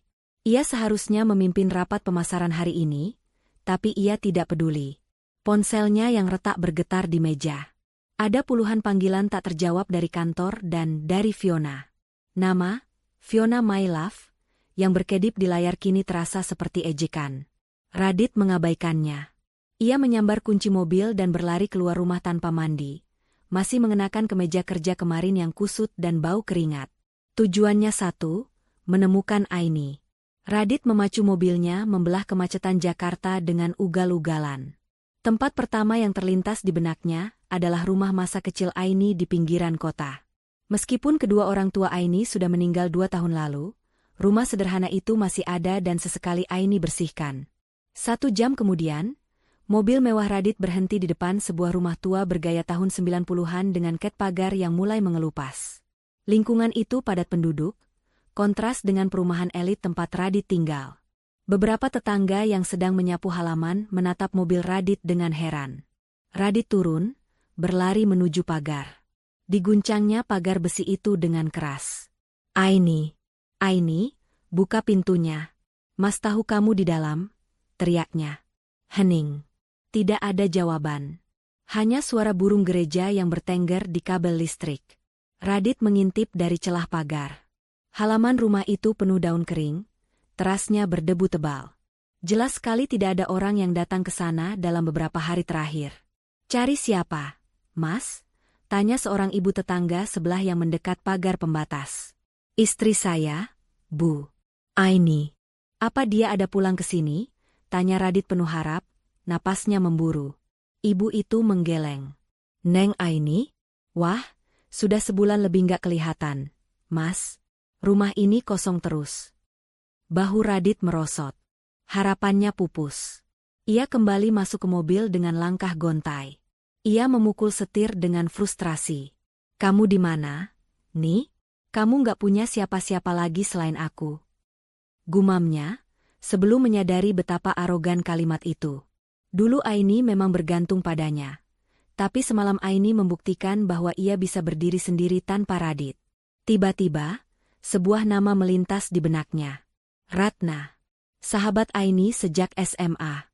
Speaker 1: Ia seharusnya memimpin rapat pemasaran hari ini, tapi ia tidak peduli. Ponselnya yang retak bergetar di meja. Ada puluhan panggilan tak terjawab dari kantor dan dari Fiona. Nama, Fiona My Love, yang berkedip di layar kini terasa seperti ejekan. Radit mengabaikannya. Ia menyambar kunci mobil dan berlari keluar rumah tanpa mandi, masih mengenakan kemeja kerja kemarin yang kusut dan bau keringat. Tujuannya satu, menemukan Aini. Radit memacu mobilnya membelah kemacetan Jakarta dengan ugal-ugalan. Tempat pertama yang terlintas di benaknya adalah rumah masa kecil Aini di pinggiran kota. Meskipun kedua orang tua Aini sudah meninggal 2 tahun lalu, rumah sederhana itu masih ada dan sesekali Aini bersihkan. 1 jam kemudian, mobil mewah Radit berhenti di depan sebuah rumah tua bergaya tahun 90-an dengan ket pagar yang mulai mengelupas. Lingkungan itu padat penduduk, kontras dengan perumahan elit tempat Radit tinggal. Beberapa tetangga yang sedang menyapu halaman menatap mobil Radit dengan heran. Radit turun, berlari menuju pagar. Diguncangnya pagar besi itu dengan keras. Aini, buka pintunya. Mas tahu kamu di dalam, teriaknya. Hening. Tidak ada jawaban. Hanya suara burung gereja yang bertengger di kabel listrik. Radit mengintip dari celah pagar. Halaman rumah itu penuh daun kering, terasnya berdebu tebal. Jelas sekali tidak ada orang yang datang ke sana dalam beberapa hari terakhir. Cari siapa, Mas? Tanya seorang ibu tetangga sebelah yang mendekat pagar pembatas. Istri saya, Bu. Aini. Apa dia ada pulang ke sini? Tanya Radit penuh harap, napasnya memburu. Ibu itu menggeleng. Neng Aini? Wah, sudah sebulan lebih nggak kelihatan. Mas, rumah ini kosong terus. Bahu Radit merosot. Harapannya pupus. Ia kembali masuk ke mobil dengan langkah gontai. Ia memukul setir dengan frustrasi. Kamu di mana? Nih? Kamu nggak punya siapa-siapa lagi selain aku. Gumamnya, sebelum menyadari betapa arogan kalimat itu. Dulu Aini memang bergantung padanya. Tapi semalam Aini membuktikan bahwa ia bisa berdiri sendiri tanpa Radit. Tiba-tiba, sebuah nama melintas di benaknya. Ratna. Sahabat Aini sejak SMA.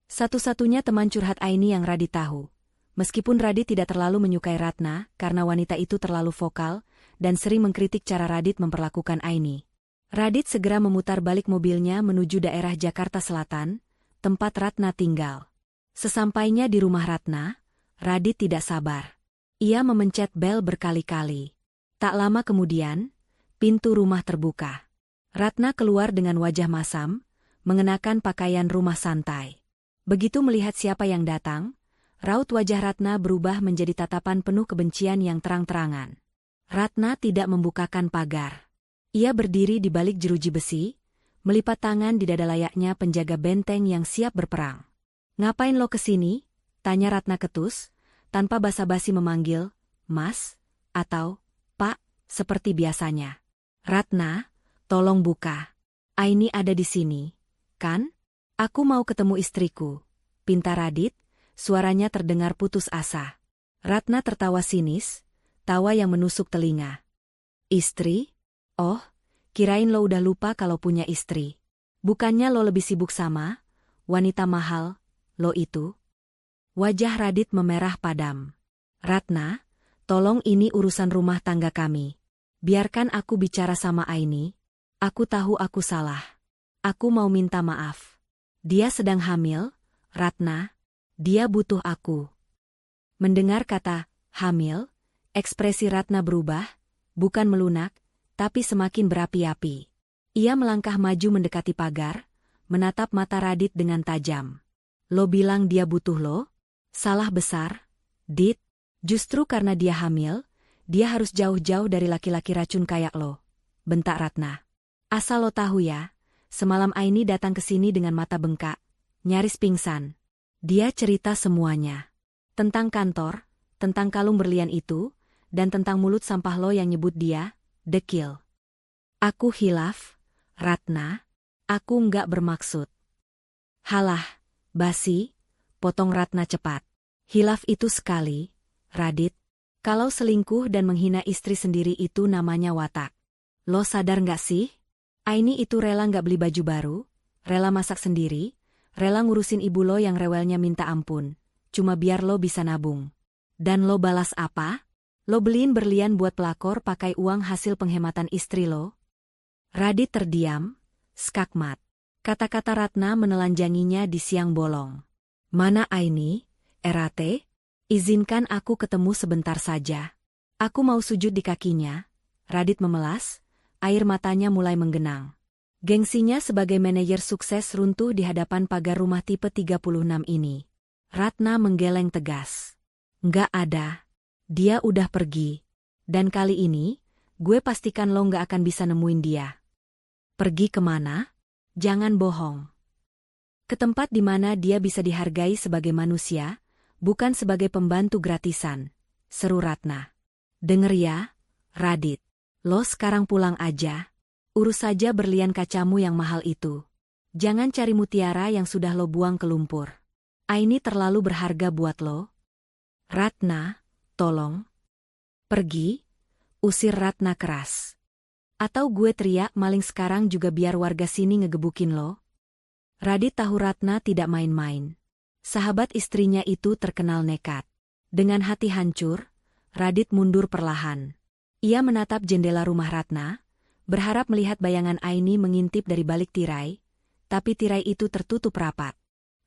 Speaker 1: Satu-satunya teman curhat Aini yang Radit tahu. Meskipun Radit tidak terlalu menyukai Ratna karena wanita itu terlalu vokal dan sering mengkritik cara Radit memperlakukan Aini. Radit segera memutar balik mobilnya menuju daerah Jakarta Selatan, tempat Ratna tinggal. Sesampainya di rumah Ratna, Radit tidak sabar. Ia memencet bel berkali-kali. Tak lama kemudian, pintu rumah terbuka. Ratna keluar dengan wajah masam, mengenakan pakaian rumah santai. Begitu melihat siapa yang datang, raut wajah Ratna berubah menjadi tatapan penuh kebencian yang terang-terangan. Ratna tidak membukakan pagar. Ia berdiri di balik jeruji besi, melipat tangan di dada layaknya penjaga benteng yang siap berperang. Ngapain lo kesini? Tanya Ratna ketus, tanpa basa-basi memanggil, Mas, atau Pak, seperti biasanya. Ratna, tolong buka. Aini ada di sini, kan? Aku mau ketemu istriku. Pinta Radit, suaranya terdengar putus asa. Ratna tertawa sinis, tawa yang menusuk telinga. Istri? Oh, kirain lo udah lupa kalau punya istri. Bukannya lo lebih sibuk sama wanita mahal, lo itu? Wajah Radit memerah padam. Ratna, tolong ini urusan rumah tangga kami. Biarkan aku bicara sama Aini. Aku tahu aku salah. Aku mau minta maaf. Dia sedang hamil, Ratna. Dia butuh aku. Mendengar kata hamil, ekspresi Ratna berubah, bukan melunak, tapi semakin berapi-api. Ia melangkah maju mendekati pagar, menatap mata Radit dengan tajam. Lo bilang dia butuh lo? Salah besar, Dit. Justru karena dia hamil, dia harus jauh-jauh dari laki-laki racun kayak lo. Bentak Ratna. Asal lo tahu ya, semalam Aini datang ke sini dengan mata bengkak, nyaris pingsan. Dia cerita semuanya. Tentang kantor, tentang kalung berlian itu, dan tentang mulut sampah lo yang nyebut dia, dekil. Aku hilaf, Ratna. Aku nggak bermaksud. Halah, basi, potong Ratna cepat. Hilaf itu sekali, Radit. Kalau selingkuh dan menghina istri sendiri itu namanya watak. Lo sadar nggak sih? Aini itu rela nggak beli baju baru, rela masak sendiri, rela ngurusin ibu lo yang rewelnya minta ampun, cuma biar lo bisa nabung. Dan lo balas apa? Lo beliin berlian buat pelakor pakai uang hasil penghematan istri lo? Radit terdiam, skakmat. Kata-kata Ratna menelanjanginya di siang bolong. Mana Aini, Erate? Izinkan aku ketemu sebentar saja. Aku mau sujud di kakinya. Radit memelas. Air matanya mulai menggenang. Gengsinya sebagai manajer sukses runtuh di hadapan pagar rumah tipe 36 ini. Ratna menggeleng tegas. Nggak ada. Dia udah pergi. Dan kali ini, gue pastikan lo nggak akan bisa nemuin dia. Pergi kemana? Jangan bohong. Ke tempat di mana dia bisa dihargai sebagai manusia, bukan sebagai pembantu gratisan. Seru Ratna. Denger ya, Radit. Lo sekarang pulang aja. Urus saja berlian kacamu yang mahal itu. Jangan cari mutiara yang sudah lo buang ke lumpur. Aini terlalu berharga buat lo. Ratna, tolong. Pergi, usir Ratna keras. Atau gue teriak maling sekarang juga biar warga sini ngegebukin lo. Radit tahu Ratna tidak main-main. Sahabat istrinya itu terkenal nekat. Dengan hati hancur, Radit mundur perlahan. Ia menatap jendela rumah Ratna, berharap melihat bayangan Aini mengintip dari balik tirai, tapi tirai itu tertutup rapat.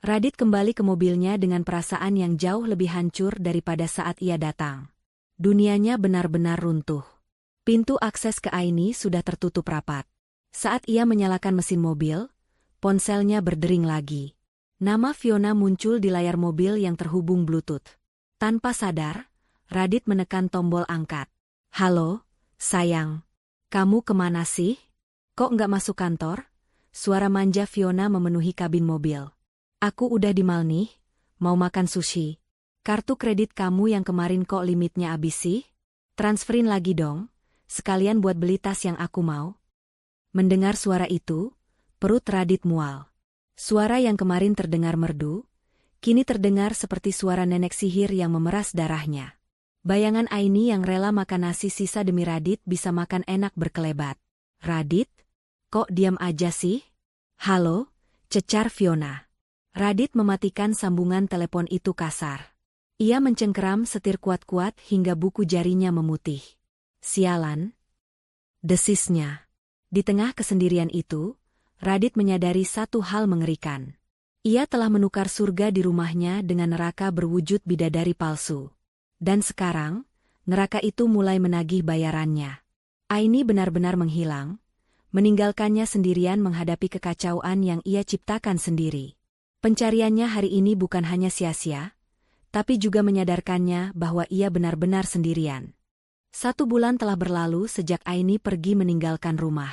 Speaker 1: Radit kembali ke mobilnya dengan perasaan yang jauh lebih hancur daripada saat ia datang. Dunianya benar-benar runtuh. Pintu akses ke Aini sudah tertutup rapat. Saat ia menyalakan mesin mobil, ponselnya berdering lagi. Nama Fiona muncul di layar mobil yang terhubung Bluetooth. Tanpa sadar, Radit menekan tombol angkat. Halo, sayang. Kamu kemana sih? Kok nggak masuk kantor? Suara manja Fiona memenuhi kabin mobil. Aku udah di mal nih, mau makan sushi. Kartu kredit kamu yang kemarin kok limitnya habis sih? Transferin lagi dong, sekalian buat beli tas yang aku mau. Mendengar suara itu, perut Radit mual. Suara yang kemarin terdengar merdu, kini terdengar seperti suara nenek sihir yang memeras darahnya. Bayangan Aini yang rela makan nasi sisa demi Radit bisa makan enak berkelebat. Radit? Kok diam aja sih? Halo, cecar Fiona. Radit mematikan sambungan telepon itu kasar. Ia mencengkeram setir kuat-kuat hingga buku jarinya memutih. Sialan. Desisnya. Di tengah kesendirian itu, Radit menyadari satu hal mengerikan. Ia telah menukar surga di rumahnya dengan neraka berwujud bidadari palsu. Dan sekarang, neraka itu mulai menagih bayarannya. Aini benar-benar menghilang, meninggalkannya sendirian menghadapi kekacauan yang ia ciptakan sendiri. Pencariannya hari ini bukan hanya sia-sia, tapi juga menyadarkannya bahwa ia benar-benar sendirian. 1 bulan telah berlalu sejak Aini pergi meninggalkan rumah.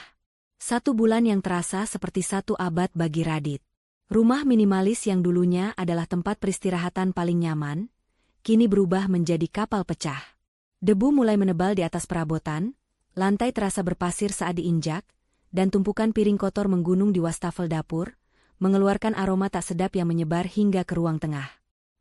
Speaker 1: 1 bulan yang terasa seperti 1 abad bagi Radit. Rumah minimalis yang dulunya adalah tempat peristirahatan paling nyaman, kini berubah menjadi kapal pecah. Debu mulai menebal di atas perabotan, Lantai terasa berpasir saat diinjak, dan tumpukan piring kotor menggunung di wastafel dapur, mengeluarkan aroma tak sedap yang menyebar hingga ke ruang tengah.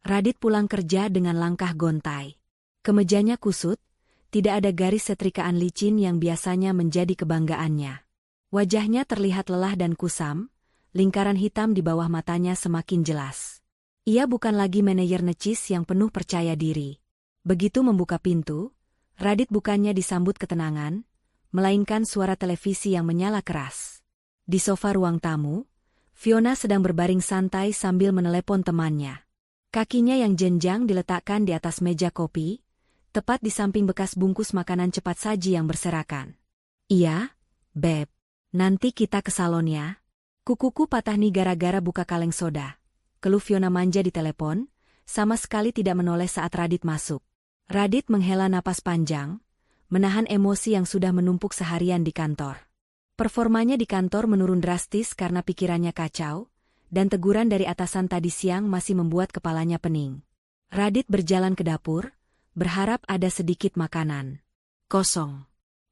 Speaker 1: Radit pulang kerja dengan langkah gontai. Kemejanya kusut, tidak ada garis setrikaan licin yang biasanya menjadi kebanggaannya. Wajahnya terlihat lelah dan kusam, lingkaran hitam di bawah matanya semakin jelas. Ia bukan lagi manajer necis yang penuh percaya diri. Begitu membuka pintu, Radit bukannya disambut ketenangan, melainkan suara televisi yang menyala keras. Di sofa ruang tamu, Fiona sedang berbaring santai sambil menelepon temannya. Kakinya yang jenjang diletakkan di atas meja kopi, tepat di samping bekas bungkus makanan cepat saji yang berserakan. "Iya, Beb. Nanti kita ke salon ya. Kukuku patah nih gara-gara buka kaleng soda." Keluh Fiona manja di telepon, sama sekali tidak menoleh saat Radit masuk. Radit menghela napas panjang, menahan emosi yang sudah menumpuk seharian di kantor. Performanya di kantor menurun drastis karena pikirannya kacau, dan teguran dari atasan tadi siang masih membuat kepalanya pening. Radit berjalan ke dapur, berharap ada sedikit makanan. Kosong.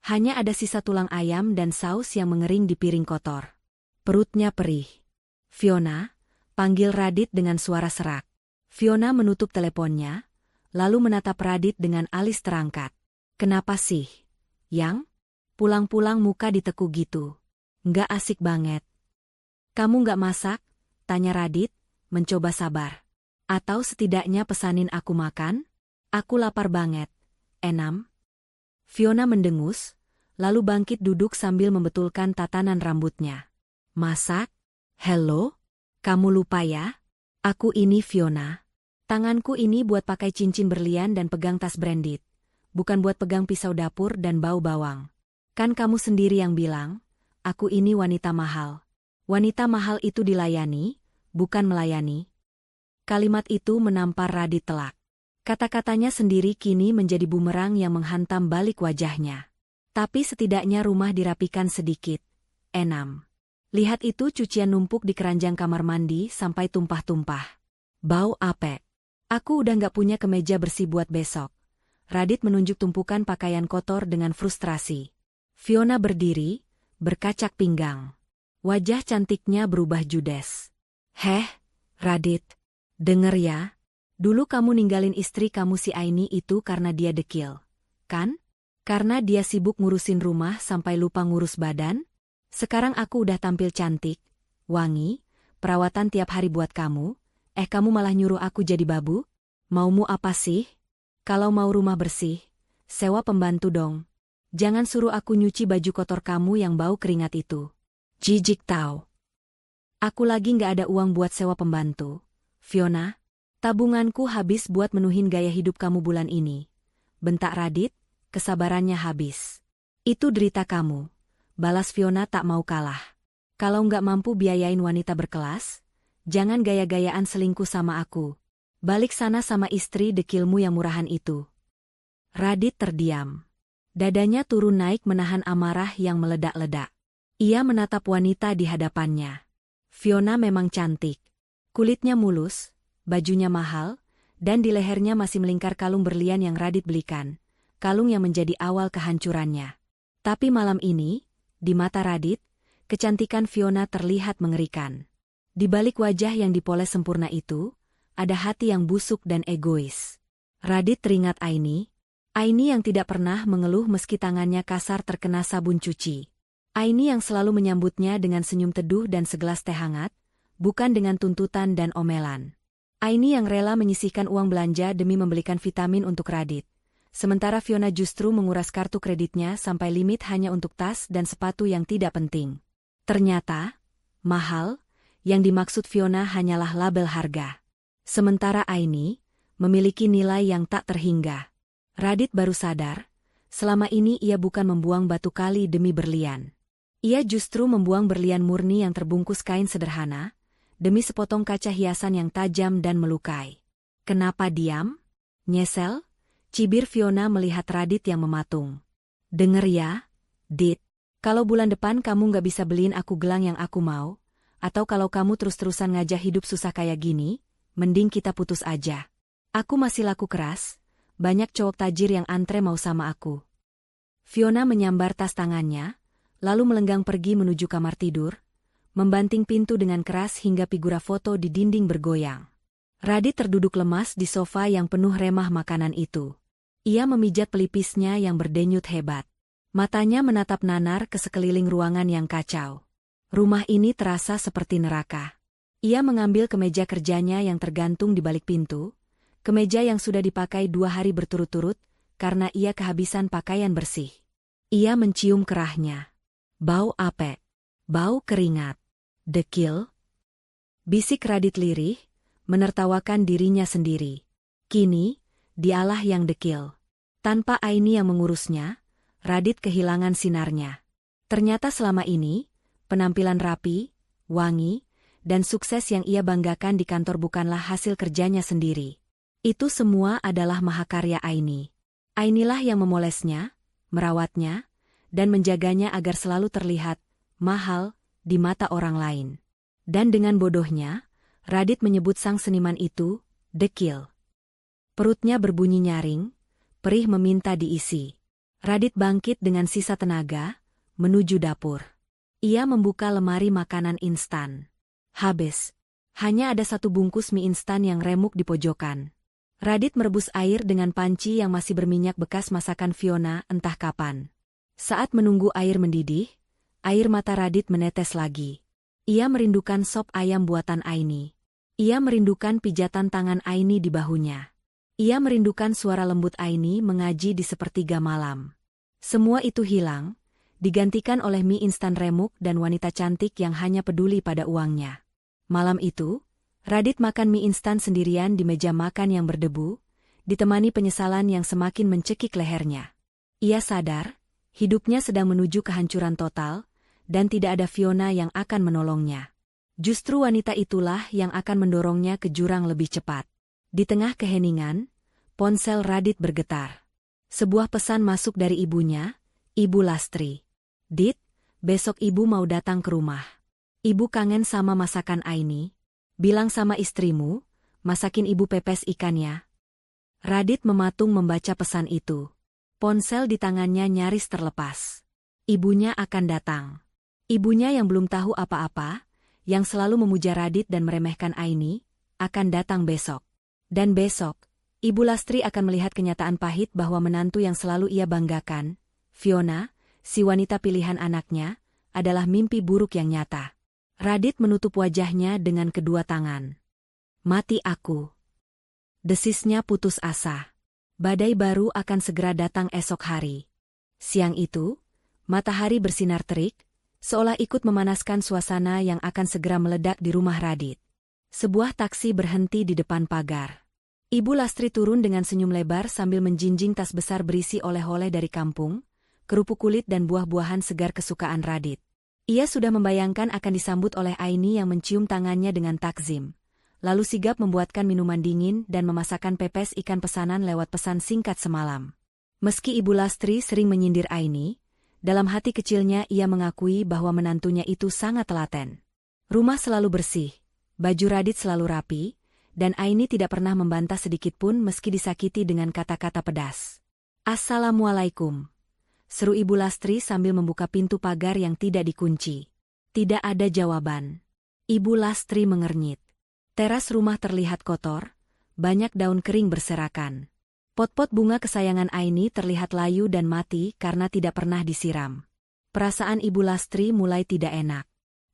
Speaker 1: Hanya ada sisa tulang ayam dan saus yang mengering di piring kotor. Perutnya perih. "Fiona," panggil Radit dengan suara serak. Fiona menutup teleponnya, lalu menatap Radit dengan alis terangkat. "Kenapa sih, Yang? Pulang-pulang muka ditekuk gitu. Nggak asik banget." "Kamu nggak masak?" tanya Radit, mencoba sabar. "Atau setidaknya pesanin aku makan? Aku lapar banget." "Enam." Fiona mendengus, lalu bangkit duduk sambil membetulkan tatanan rambutnya. "Masak? Hello? Kamu lupa ya? Aku ini Fiona. Tanganku ini buat pakai cincin berlian dan pegang tas branded. Bukan buat pegang pisau dapur dan bau bawang. Kan kamu sendiri yang bilang, aku ini wanita mahal. Wanita mahal itu dilayani, bukan melayani." Kalimat itu menampar Radit telak. Kata-katanya sendiri kini menjadi bumerang yang menghantam balik wajahnya. Tapi setidaknya rumah dirapikan sedikit. "Enam." Lihat itu cucian numpuk di keranjang kamar mandi sampai tumpah-tumpah. Bau apek. "Aku udah nggak punya kemeja bersih buat besok." Radit menunjuk tumpukan pakaian kotor dengan frustrasi. Fiona berdiri, berkacak pinggang. Wajah cantiknya berubah judes. "Heh, Radit. Denger ya. Dulu kamu ninggalin istri kamu si Aini itu karena dia dekil. Kan? Karena dia sibuk ngurusin rumah sampai lupa ngurus badan? Sekarang aku udah tampil cantik, wangi, perawatan tiap hari buat kamu. Kamu malah nyuruh aku jadi babu? Maumu apa sih? Kalau mau rumah bersih, sewa pembantu dong. Jangan suruh aku nyuci baju kotor kamu yang bau keringat itu. Jijik tau. Aku lagi nggak ada uang buat sewa pembantu. Fiona, tabunganku habis buat menuhin gaya hidup kamu bulan ini." Bentak Radit, kesabarannya habis. "Itu derita kamu," balas Fiona tak mau kalah. "Kalau nggak mampu biayain wanita berkelas, jangan gaya-gayaan selingkuh sama aku. Balik sana sama istri dekilmu yang murahan itu." Radit terdiam. Dadanya turun naik menahan amarah yang meledak-ledak. Ia menatap wanita di hadapannya. Fiona memang cantik. Kulitnya mulus, bajunya mahal, dan di lehernya masih melingkar kalung berlian yang Radit belikan. Kalung yang menjadi awal kehancurannya. Tapi malam ini, di mata Radit, kecantikan Fiona terlihat mengerikan. Di balik wajah yang dipoles sempurna itu, ada hati yang busuk dan egois. Radit teringat Aini. Aini yang tidak pernah mengeluh meski tangannya kasar terkena sabun cuci. Aini yang selalu menyambutnya dengan senyum teduh dan segelas teh hangat, bukan dengan tuntutan dan omelan. Aini yang rela menyisihkan uang belanja demi membelikan vitamin untuk Radit. Sementara Fiona justru menguras kartu kreditnya sampai limit hanya untuk tas dan sepatu yang tidak penting. Ternyata, mahal, yang dimaksud Fiona hanyalah label harga. Sementara Aini memiliki nilai yang tak terhingga. Radit baru sadar, selama ini ia bukan membuang batu kali demi berlian. Ia justru membuang berlian murni yang terbungkus kain sederhana, demi sepotong kaca hiasan yang tajam dan melukai. "Kenapa diam? Nyesel?" cibir Fiona melihat Radit yang mematung. "Denger ya, Dit, kalau bulan depan kamu nggak bisa beliin aku gelang yang aku mau, atau kalau kamu terus-terusan ngajak hidup susah kayak gini, mending kita putus aja. Aku masih laku keras, banyak cowok tajir yang antre mau sama aku." Fiona menyambar tas tangannya, lalu melenggang pergi menuju kamar tidur, membanting pintu dengan keras hingga figura foto di dinding bergoyang. Radit terduduk lemas di sofa yang penuh remah makanan itu. Ia memijat pelipisnya yang berdenyut hebat. Matanya menatap nanar ke sekeliling ruangan yang kacau. Rumah ini terasa seperti neraka. Ia mengambil kemeja kerjanya yang tergantung di balik pintu, kemeja yang sudah dipakai 2 hari berturut-turut, karena ia kehabisan pakaian bersih. Ia mencium kerahnya. Bau apek. Bau keringat. Dekil. Bisik Radit lirih, menertawakan dirinya sendiri. Kini, dialah yang dekil. Tanpa Aini yang mengurusnya, Radit kehilangan sinarnya. Ternyata selama ini, penampilan rapi, wangi, dan sukses yang ia banggakan di kantor bukanlah hasil kerjanya sendiri. Itu semua adalah mahakarya Aini. Ainilah yang memolesnya, merawatnya, dan menjaganya agar selalu terlihat mahal di mata orang lain. Dan dengan bodohnya, Radit menyebut sang seniman itu dekil. Perutnya berbunyi nyaring, perih meminta diisi. Radit bangkit dengan sisa tenaga, menuju dapur. Ia membuka lemari makanan instan. Habis. Hanya ada 1 bungkus mie instan yang remuk di pojokan. Radit merebus air dengan panci yang masih berminyak bekas masakan Fiona entah kapan. Saat menunggu air mendidih, air mata Radit menetes lagi. Ia merindukan sop ayam buatan Aini. Ia merindukan pijatan tangan Aini di bahunya. Ia merindukan suara lembut Aini mengaji di sepertiga malam. Semua itu hilang, digantikan oleh mie instan remuk dan wanita cantik yang hanya peduli pada uangnya. Malam itu, Radit makan mie instan sendirian di meja makan yang berdebu, ditemani penyesalan yang semakin mencekik lehernya. Ia sadar, hidupnya sedang menuju kehancuran total, dan tidak ada Fiona yang akan menolongnya. Justru wanita itulah yang akan mendorongnya ke jurang lebih cepat. Di tengah keheningan, ponsel Radit bergetar. Sebuah pesan masuk dari ibunya, Ibu Lastri. "Dit, besok ibu mau datang ke rumah. Ibu kangen sama masakan Aini. Bilang sama istrimu, masakin ibu pepes ikan ya." Radit mematung membaca pesan itu. Ponsel di tangannya nyaris terlepas. Ibunya akan datang. Ibunya yang belum tahu apa-apa, yang selalu memuja Radit dan meremehkan Aini, akan datang besok. Dan besok, Ibu Lastri akan melihat kenyataan pahit bahwa menantu yang selalu ia banggakan, Fiona, si wanita pilihan anaknya, adalah mimpi buruk yang nyata. Radit menutup wajahnya dengan kedua tangan. "Mati aku." Desisnya putus asa. Badai baru akan segera datang esok hari. Siang itu, matahari bersinar terik, seolah ikut memanaskan suasana yang akan segera meledak di rumah Radit. Sebuah taksi berhenti di depan pagar. Ibu Lastri turun dengan senyum lebar sambil menjinjing tas besar berisi oleh-oleh dari kampung, kerupuk kulit dan buah-buahan segar kesukaan Radit. Ia sudah membayangkan akan disambut oleh Aini yang mencium tangannya dengan takzim, lalu sigap membuatkan minuman dingin dan memasakkan pepes ikan pesanan lewat pesan singkat semalam. Meski Ibu Lastri sering menyindir Aini, dalam hati kecilnya ia mengakui bahwa menantunya itu sangat telaten. Rumah selalu bersih, baju Radit selalu rapi, dan Aini tidak pernah membantah sedikitpun meski disakiti dengan kata-kata pedas. "Assalamualaikum," seru Ibu Lastri sambil membuka pintu pagar yang tidak dikunci. Tidak ada jawaban. Ibu Lastri mengernyit. Teras rumah terlihat kotor, banyak daun kering berserakan. Pot-pot bunga kesayangan Aini terlihat layu dan mati karena tidak pernah disiram. Perasaan Ibu Lastri mulai tidak enak.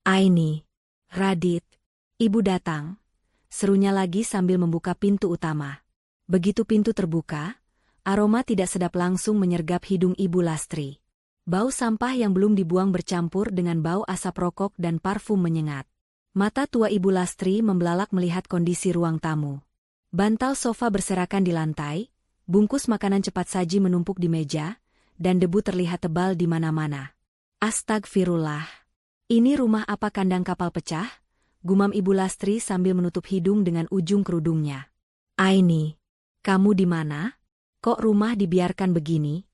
Speaker 1: "Aini, Radit, ibu datang," serunya lagi sambil membuka pintu utama. Begitu pintu terbuka, aroma tidak sedap langsung menyergap hidung Ibu Lastri. Bau sampah yang belum dibuang bercampur dengan bau asap rokok dan parfum menyengat. Mata tua Ibu Lastri membelalak melihat kondisi ruang tamu. Bantal sofa berserakan di lantai, bungkus makanan cepat saji menumpuk di meja, dan debu terlihat tebal di mana-mana. "Astagfirullah. Ini rumah apa kandang kapal pecah?" gumam Ibu Lastri sambil menutup hidung dengan ujung kerudungnya. "Aini, kamu di mana? Kok rumah dibiarkan begini?"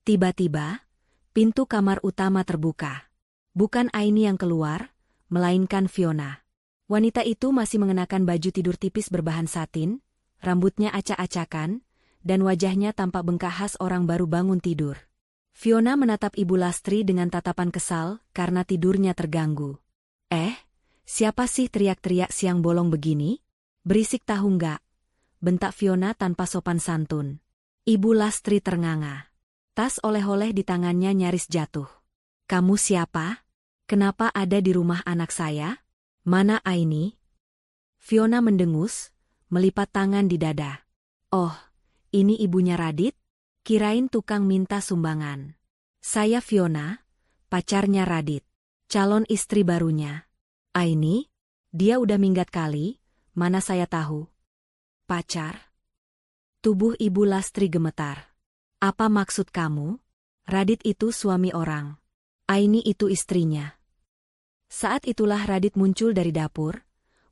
Speaker 1: Tiba-tiba, pintu kamar utama terbuka. Bukan Aini yang keluar, melainkan Fiona. Wanita itu masih mengenakan baju tidur tipis berbahan satin, rambutnya acak-acakan, dan wajahnya tampak bengkak khas orang baru bangun tidur. Fiona menatap Ibu Lastri dengan tatapan kesal karena tidurnya terganggu. Siapa sih teriak-teriak siang bolong begini? Berisik tahu nggak? Bentak Fiona tanpa sopan santun. Ibu Lastri ternganga. Tas oleh-oleh di tangannya nyaris jatuh. Kamu siapa? Kenapa ada di rumah anak saya? Mana Aini? Fiona mendengus, melipat tangan di dada. Oh, ini ibunya Radit? Kirain tukang minta sumbangan. Saya Fiona, pacarnya Radit. Calon istri barunya. Aini? Dia udah minggat kali, mana saya tahu. Pacar? Tubuh Ibu Lastri gemetar. Apa maksud kamu? Radit itu suami orang. Aini itu istrinya. Saat itulah Radit muncul dari dapur.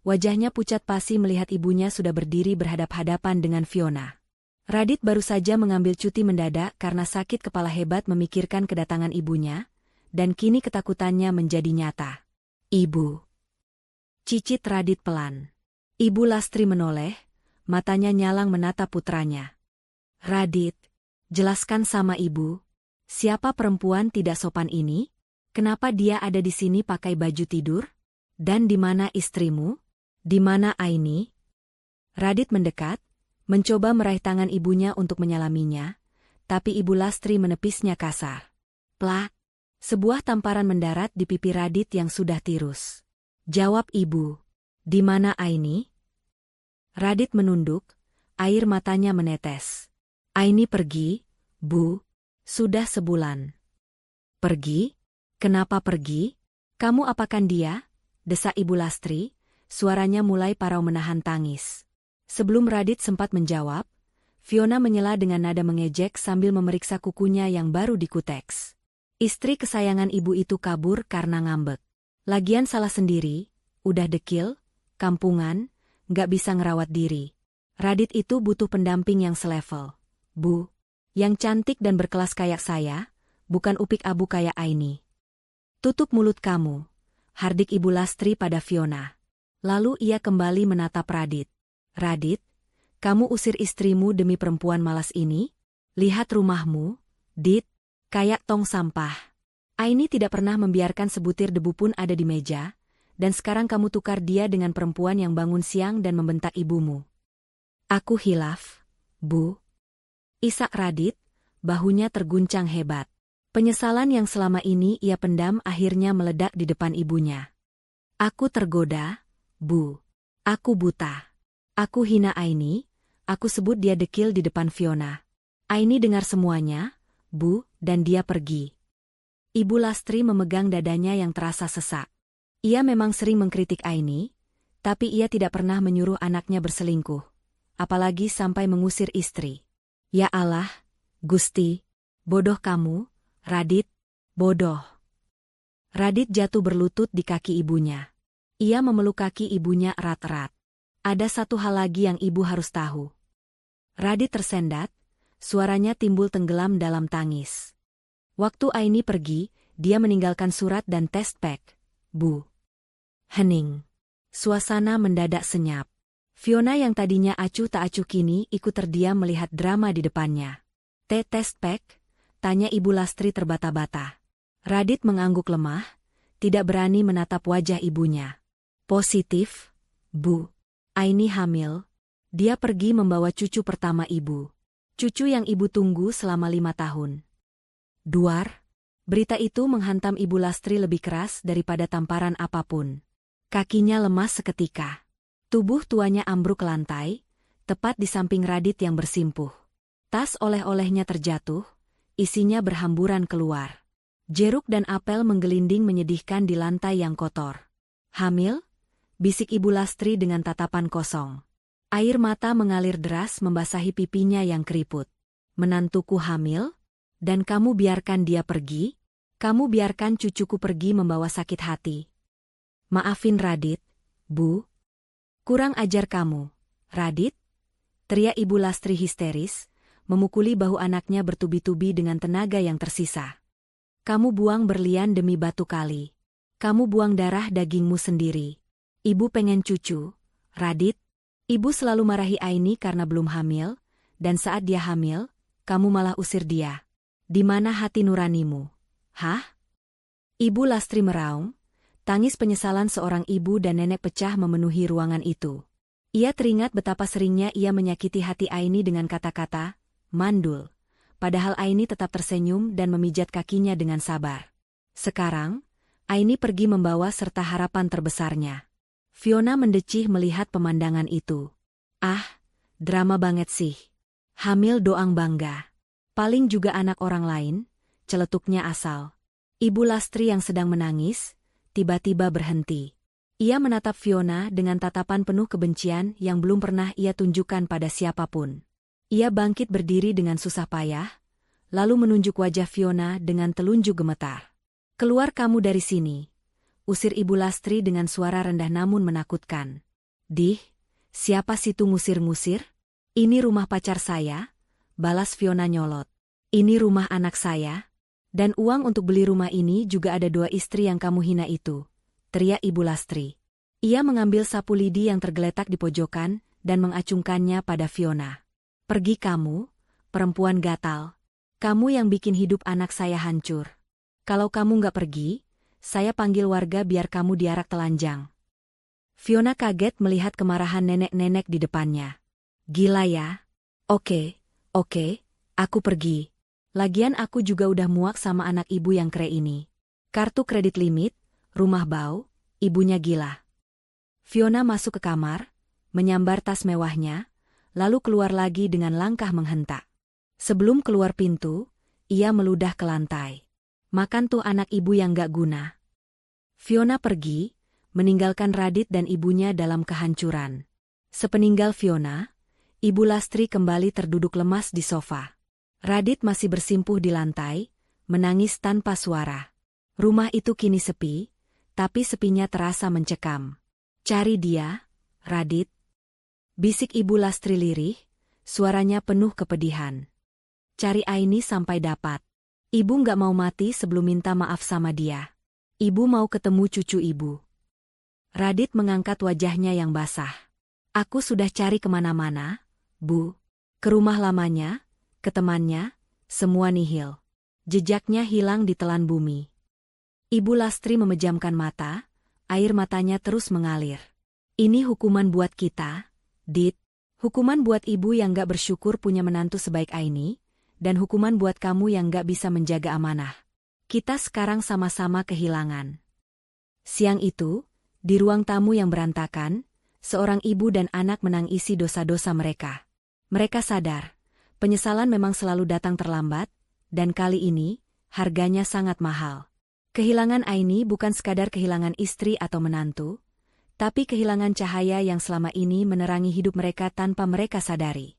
Speaker 1: Wajahnya pucat pasi melihat ibunya sudah berdiri berhadap-hadapan dengan Fiona. Radit baru saja mengambil cuti mendadak karena sakit kepala hebat memikirkan kedatangan ibunya, dan kini ketakutannya menjadi nyata. Ibu. Cicit Radit pelan. Ibu Lastri menoleh, matanya nyalang menatap putranya. Radit, jelaskan sama ibu, siapa perempuan tidak sopan ini? Kenapa dia ada di sini pakai baju tidur? Dan di mana istrimu? Di mana Aini? Radit mendekat, mencoba meraih tangan ibunya untuk menyalaminya, tapi Ibu Lastri menepisnya kasar. Plak! Sebuah tamparan mendarat di pipi Radit yang sudah tirus. Jawab ibu. Di mana Aini? Radit menunduk, air matanya menetes. Aini pergi, Bu. Sudah sebulan. Pergi? Kenapa pergi? Kamu apakan dia? Desak Ibu Lastri, suaranya mulai parau menahan tangis. Sebelum Radit sempat menjawab, Fiona menyela dengan nada mengejek sambil memeriksa kukunya yang baru dikuteks. Istri kesayangan ibu itu kabur karena ngambek. Lagian salah sendiri, udah dekil, kampungan, nggak bisa ngerawat diri. Radit itu butuh pendamping yang selevel. Bu, yang cantik dan berkelas kayak saya, bukan upik abu kayak Aini. Tutup mulut kamu, hardik Ibu Lastri pada Fiona. Lalu ia kembali menatap Radit. Radit, kamu usir istrimu demi perempuan malas ini? Lihat rumahmu, Dit, kayak tong sampah. Aini tidak pernah membiarkan sebutir debu pun ada di meja, dan sekarang kamu tukar dia dengan perempuan yang bangun siang dan membentak ibumu. Aku hilaf, Bu. Isak Radit, bahunya terguncang hebat. Penyesalan yang selama ini ia pendam akhirnya meledak di depan ibunya. Aku tergoda, Bu. Aku buta. Aku hina Aini, aku sebut dia dekil di depan Fiona. Aini dengar semuanya, Bu, dan dia pergi. Ibu Lastri memegang dadanya yang terasa sesak. Ia memang sering mengkritik Aini, tapi ia tidak pernah menyuruh anaknya berselingkuh, apalagi sampai mengusir istri. Ya Allah, Gusti, bodoh kamu, Radit, bodoh. Radit jatuh berlutut di kaki ibunya. Ia memeluk kaki ibunya erat-erat. Ada satu hal lagi yang ibu harus tahu. Radit tersendat, suaranya timbul tenggelam dalam tangis. Waktu Aini pergi, dia meninggalkan surat dan test pack. Bu. Hening. Suasana mendadak senyap. Fiona yang tadinya acuh tak acuh kini ikut terdiam melihat drama di depannya. Test pack? Tanya Ibu Lastri terbata-bata. Radit mengangguk lemah, tidak berani menatap wajah ibunya. Positif, Bu. Aini hamil. Dia pergi membawa cucu pertama ibu. Cucu yang ibu tunggu selama 5 tahun. Duar. Berita itu menghantam Ibu Lastri lebih keras daripada tamparan apapun. Kakinya lemas seketika. Tubuh tuanya ambruk ke lantai, tepat di samping Radit yang bersimpuh. Tas oleh-olehnya terjatuh, isinya berhamburan keluar. Jeruk dan apel menggelinding menyedihkan di lantai yang kotor. Hamil? Bisik Ibu Lastri dengan tatapan kosong. Air mata mengalir deras membasahi pipinya yang keriput. Menantuku hamil? Dan kamu biarkan dia pergi? Kamu biarkan cucuku pergi membawa sakit hati. Maafin Radit, Bu. Kurang ajar kamu, Radit? Teriak Ibu Lastri histeris, memukuli bahu anaknya bertubi-tubi dengan tenaga yang tersisa. Kamu buang berlian demi batu kali. Kamu buang darah dagingmu sendiri. Ibu pengen cucu, Radit. Ibu selalu marahi Aini karena belum hamil, dan saat dia hamil, kamu malah usir dia. Di mana hati nuranimu? Hah? Ibu Lastri meraung, tangis penyesalan seorang ibu dan nenek pecah memenuhi ruangan itu. Ia teringat betapa seringnya ia menyakiti hati Aini dengan kata-kata, "Mandul." Padahal Aini tetap tersenyum dan memijat kakinya dengan sabar. Sekarang, Aini pergi membawa serta harapan terbesarnya. Fiona mendecih melihat pemandangan itu. Ah, drama banget sih. Hamil doang bangga. Paling juga anak orang lain, celetuknya asal. Ibu Lastri yang sedang menangis, tiba-tiba berhenti. Ia menatap Fiona dengan tatapan penuh kebencian yang belum pernah ia tunjukkan pada siapapun. Ia bangkit berdiri dengan susah payah, lalu menunjuk wajah Fiona dengan telunjuk gemetar. "Keluar kamu dari sini," usir Ibu Lastri dengan suara rendah namun menakutkan. "Dih, siapa situ ngusir-ngusir? Ini rumah pacar saya," balas Fiona nyolot. "Ini rumah anak saya. Dan uang untuk beli rumah ini juga ada 2 istri yang kamu hina itu," teriak Ibu Lastri. Ia mengambil sapu lidi yang tergeletak di pojokan dan mengacungkannya pada Fiona. "Pergi kamu, perempuan gatal. Kamu yang bikin hidup anak saya hancur. Kalau kamu nggak pergi, saya panggil warga biar kamu diarak telanjang." Fiona kaget melihat kemarahan nenek-nenek di depannya. "Gila ya? Oke, aku pergi. Lagian aku juga udah muak sama anak ibu yang kere ini. Kartu kredit limit, rumah bau, ibunya gila." Fiona masuk ke kamar, menyambar tas mewahnya, lalu keluar lagi dengan langkah menghentak. Sebelum keluar pintu, ia meludah ke lantai. "Makan tuh anak ibu yang gak guna." Fiona pergi, meninggalkan Radit dan ibunya dalam kehancuran. Sepeninggal Fiona, Ibu Lastri kembali terduduk lemas di sofa. Radit masih bersimpuh di lantai, menangis tanpa suara. Rumah itu kini sepi, tapi sepinya terasa mencekam. "Cari dia, Radit," bisik Ibu Lastri lirih, suaranya penuh kepedihan. "Cari Aini sampai dapat. Ibu nggak mau mati sebelum minta maaf sama dia. Ibu mau ketemu cucu ibu." Radit mengangkat wajahnya yang basah. "Aku sudah cari kemana-mana, Bu. Ke rumah lamanya, ke temannya, semua nihil. Jejaknya hilang ditelan bumi." Ibu Lastri memejamkan mata, air matanya terus mengalir. "Ini hukuman buat kita, Dit. Hukuman buat ibu yang gak bersyukur punya menantu sebaik Aini, dan hukuman buat kamu yang gak bisa menjaga amanah. Kita sekarang sama-sama kehilangan." Siang itu, di ruang tamu yang berantakan, seorang ibu dan anak menangisi dosa-dosa mereka. Mereka sadar, penyesalan memang selalu datang terlambat, dan kali ini, harganya sangat mahal. Kehilangan Aini bukan sekadar kehilangan istri atau menantu, tapi kehilangan cahaya yang selama ini menerangi hidup mereka tanpa mereka sadari.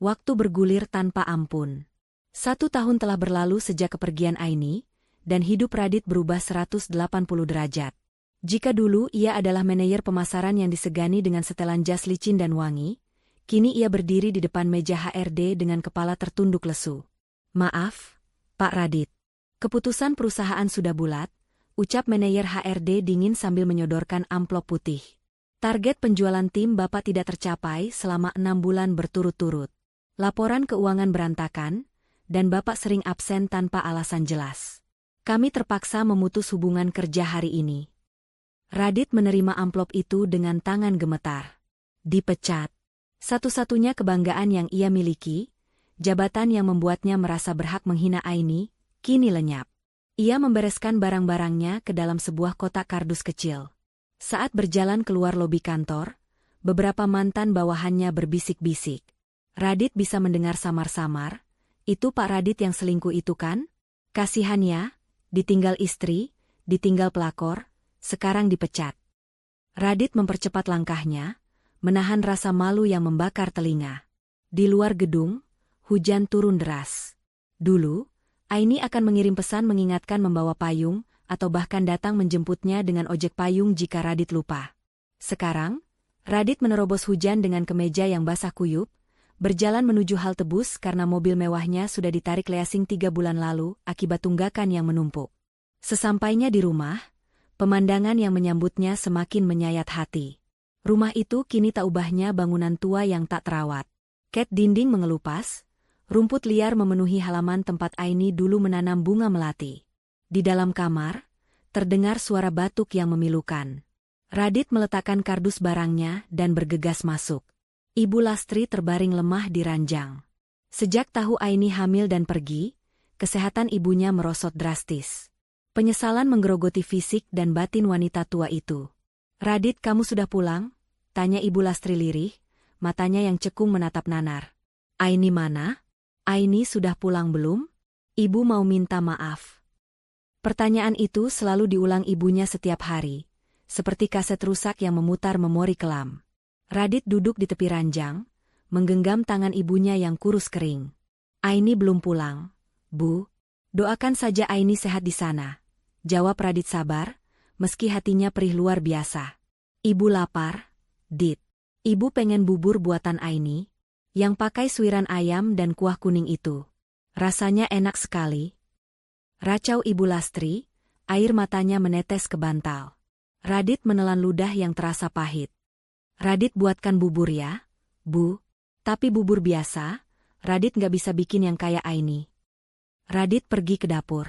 Speaker 1: Waktu bergulir tanpa ampun. 1 tahun telah berlalu sejak kepergian Aini, dan hidup Radit berubah 180 derajat. Jika dulu ia adalah manajer pemasaran yang disegani dengan setelan jas licin dan wangi, kini ia berdiri di depan meja HRD dengan kepala tertunduk lesu. "Maaf, Pak Radit. Keputusan perusahaan sudah bulat," ucap manajer HRD dingin sambil menyodorkan amplop putih. "Target penjualan tim Bapak tidak tercapai selama 6 bulan berturut-turut. Laporan keuangan berantakan, dan Bapak sering absen tanpa alasan jelas. Kami terpaksa memutus hubungan kerja hari ini." Radit menerima amplop itu dengan tangan gemetar. Dipecat. Satu-satunya kebanggaan yang ia miliki, jabatan yang membuatnya merasa berhak menghina Aini, kini lenyap. Ia membereskan barang-barangnya ke dalam sebuah kotak kardus kecil. Saat berjalan keluar lobi kantor, beberapa mantan bawahannya berbisik-bisik. Radit bisa mendengar samar-samar, "Itu Pak Radit yang selingkuh itu kan? Kasihan ya, ditinggal istri, ditinggal pelakor, sekarang dipecat." Radit mempercepat langkahnya, menahan rasa malu yang membakar telinga. Di luar gedung, hujan turun deras. Dulu, Aini akan mengirim pesan mengingatkan membawa payung, atau bahkan datang menjemputnya dengan ojek payung jika Radit lupa. Sekarang, Radit menerobos hujan dengan kemeja yang basah kuyup, berjalan menuju halte bus karena mobil mewahnya sudah ditarik leasing 3 bulan lalu akibat tunggakan yang menumpuk. Sesampainya di rumah, pemandangan yang menyambutnya semakin menyayat hati. Rumah itu kini tak ubahnya bangunan tua yang tak terawat. Cat dinding mengelupas, Rumput liar memenuhi halaman tempat Aini dulu menanam bunga melati. Di dalam kamar, terdengar suara batuk yang memilukan. Radit meletakkan kardus barangnya dan bergegas masuk. Ibu Lastri terbaring lemah di ranjang. Sejak tahu Aini hamil dan pergi, kesehatan ibunya merosot drastis. Penyesalan menggerogoti fisik dan batin wanita tua itu. "Radit, kamu sudah pulang?" tanya Ibu Lastri lirih, matanya yang cekung menatap nanar. "Aini mana? Aini sudah pulang belum? Ibu mau minta maaf." Pertanyaan itu selalu diulang ibunya setiap hari, seperti kaset rusak yang memutar memori kelam. Radit duduk di tepi ranjang, menggenggam tangan ibunya yang kurus kering. "Aini belum pulang, Bu. Doakan saja Aini sehat di sana," jawab Radit sabar, meski hatinya perih luar biasa. "Ibu lapar, Dit. Ibu pengen bubur buatan Aini, yang pakai suiran ayam dan kuah kuning itu. Rasanya enak sekali." Racau Ibu Lastri, air matanya menetes ke bantal. Radit menelan ludah yang terasa pahit. "Radit buatkan bubur ya, Bu. Tapi bubur biasa, Radit nggak bisa bikin yang kayak Aini." Radit pergi ke dapur.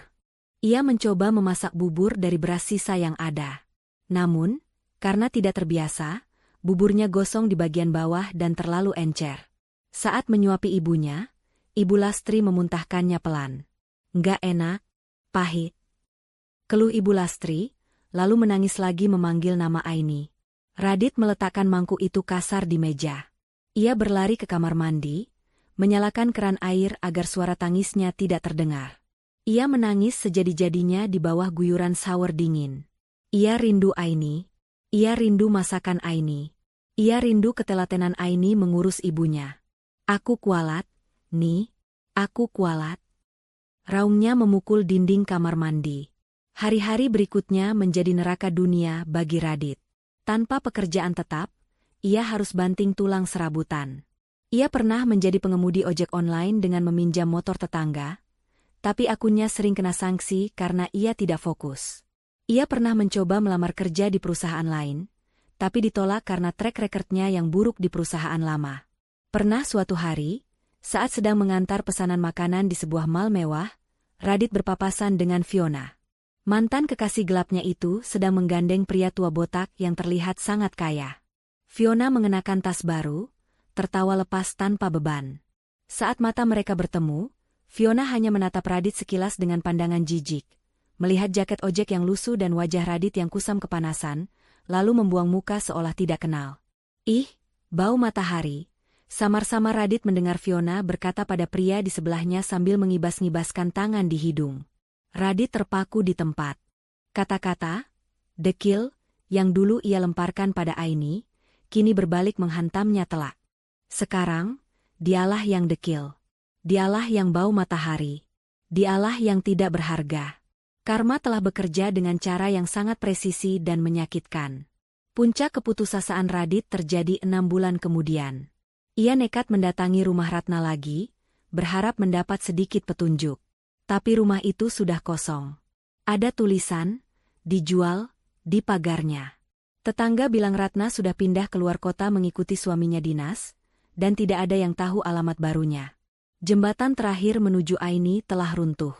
Speaker 1: Ia mencoba memasak bubur dari beras sisa yang ada. Namun, karena tidak terbiasa, buburnya gosong di bagian bawah dan terlalu encer. Saat menyuapi ibunya, Ibu Lastri memuntahkannya pelan. "Nggak enak, pahit," keluh Ibu Lastri, lalu menangis lagi memanggil nama Aini. Radit meletakkan mangkuk itu kasar di meja. Ia berlari ke kamar mandi, menyalakan keran air agar suara tangisnya tidak terdengar. Ia menangis sejadi-jadinya di bawah guyuran shower dingin. Ia rindu Aini. Ia rindu masakan Aini. Ia rindu ketelatenan Aini mengurus ibunya. "Aku kualat, Ni. Aku kualat." Raungnya memukul dinding kamar mandi. Hari-hari berikutnya menjadi neraka dunia bagi Radit. Tanpa pekerjaan tetap, ia harus banting tulang serabutan. Ia pernah menjadi pengemudi ojek online dengan meminjam motor tetangga, tapi akunnya sering kena sanksi karena ia tidak fokus. Ia pernah mencoba melamar kerja di perusahaan lain, tapi ditolak karena track recordnya yang buruk di perusahaan lama. Pernah suatu hari, saat sedang mengantar pesanan makanan di sebuah mall mewah, Radit berpapasan dengan Fiona. Mantan kekasih gelapnya itu sedang menggandeng pria tua botak yang terlihat sangat kaya. Fiona mengenakan tas baru, tertawa lepas tanpa beban. Saat mata mereka bertemu, Fiona hanya menatap Radit sekilas dengan pandangan jijik, melihat jaket ojek yang lusuh dan wajah Radit yang kusam kepanasan, lalu membuang muka seolah tidak kenal. "Ih, bau matahari," samar-samar Radit mendengar Fiona berkata pada pria di sebelahnya sambil mengibas-ngibaskan tangan di hidung. Radit terpaku di tempat. Kata-kata dekil yang dulu ia lemparkan pada Aini, kini berbalik menghantamnya telak. Sekarang, dialah yang dekil. Dialah yang bau matahari. Dialah yang tidak berharga. Karma telah bekerja dengan cara yang sangat presisi dan menyakitkan. Puncak keputusasaan Radit terjadi 6 bulan kemudian. Ia nekat mendatangi rumah Ratna lagi, berharap mendapat sedikit petunjuk. Tapi rumah itu sudah kosong. Ada tulisan, "Dijual," di pagarnya. Tetangga bilang Ratna sudah pindah keluar kota mengikuti suaminya dinas, dan tidak ada yang tahu alamat barunya. Jembatan terakhir menuju Aini telah runtuh.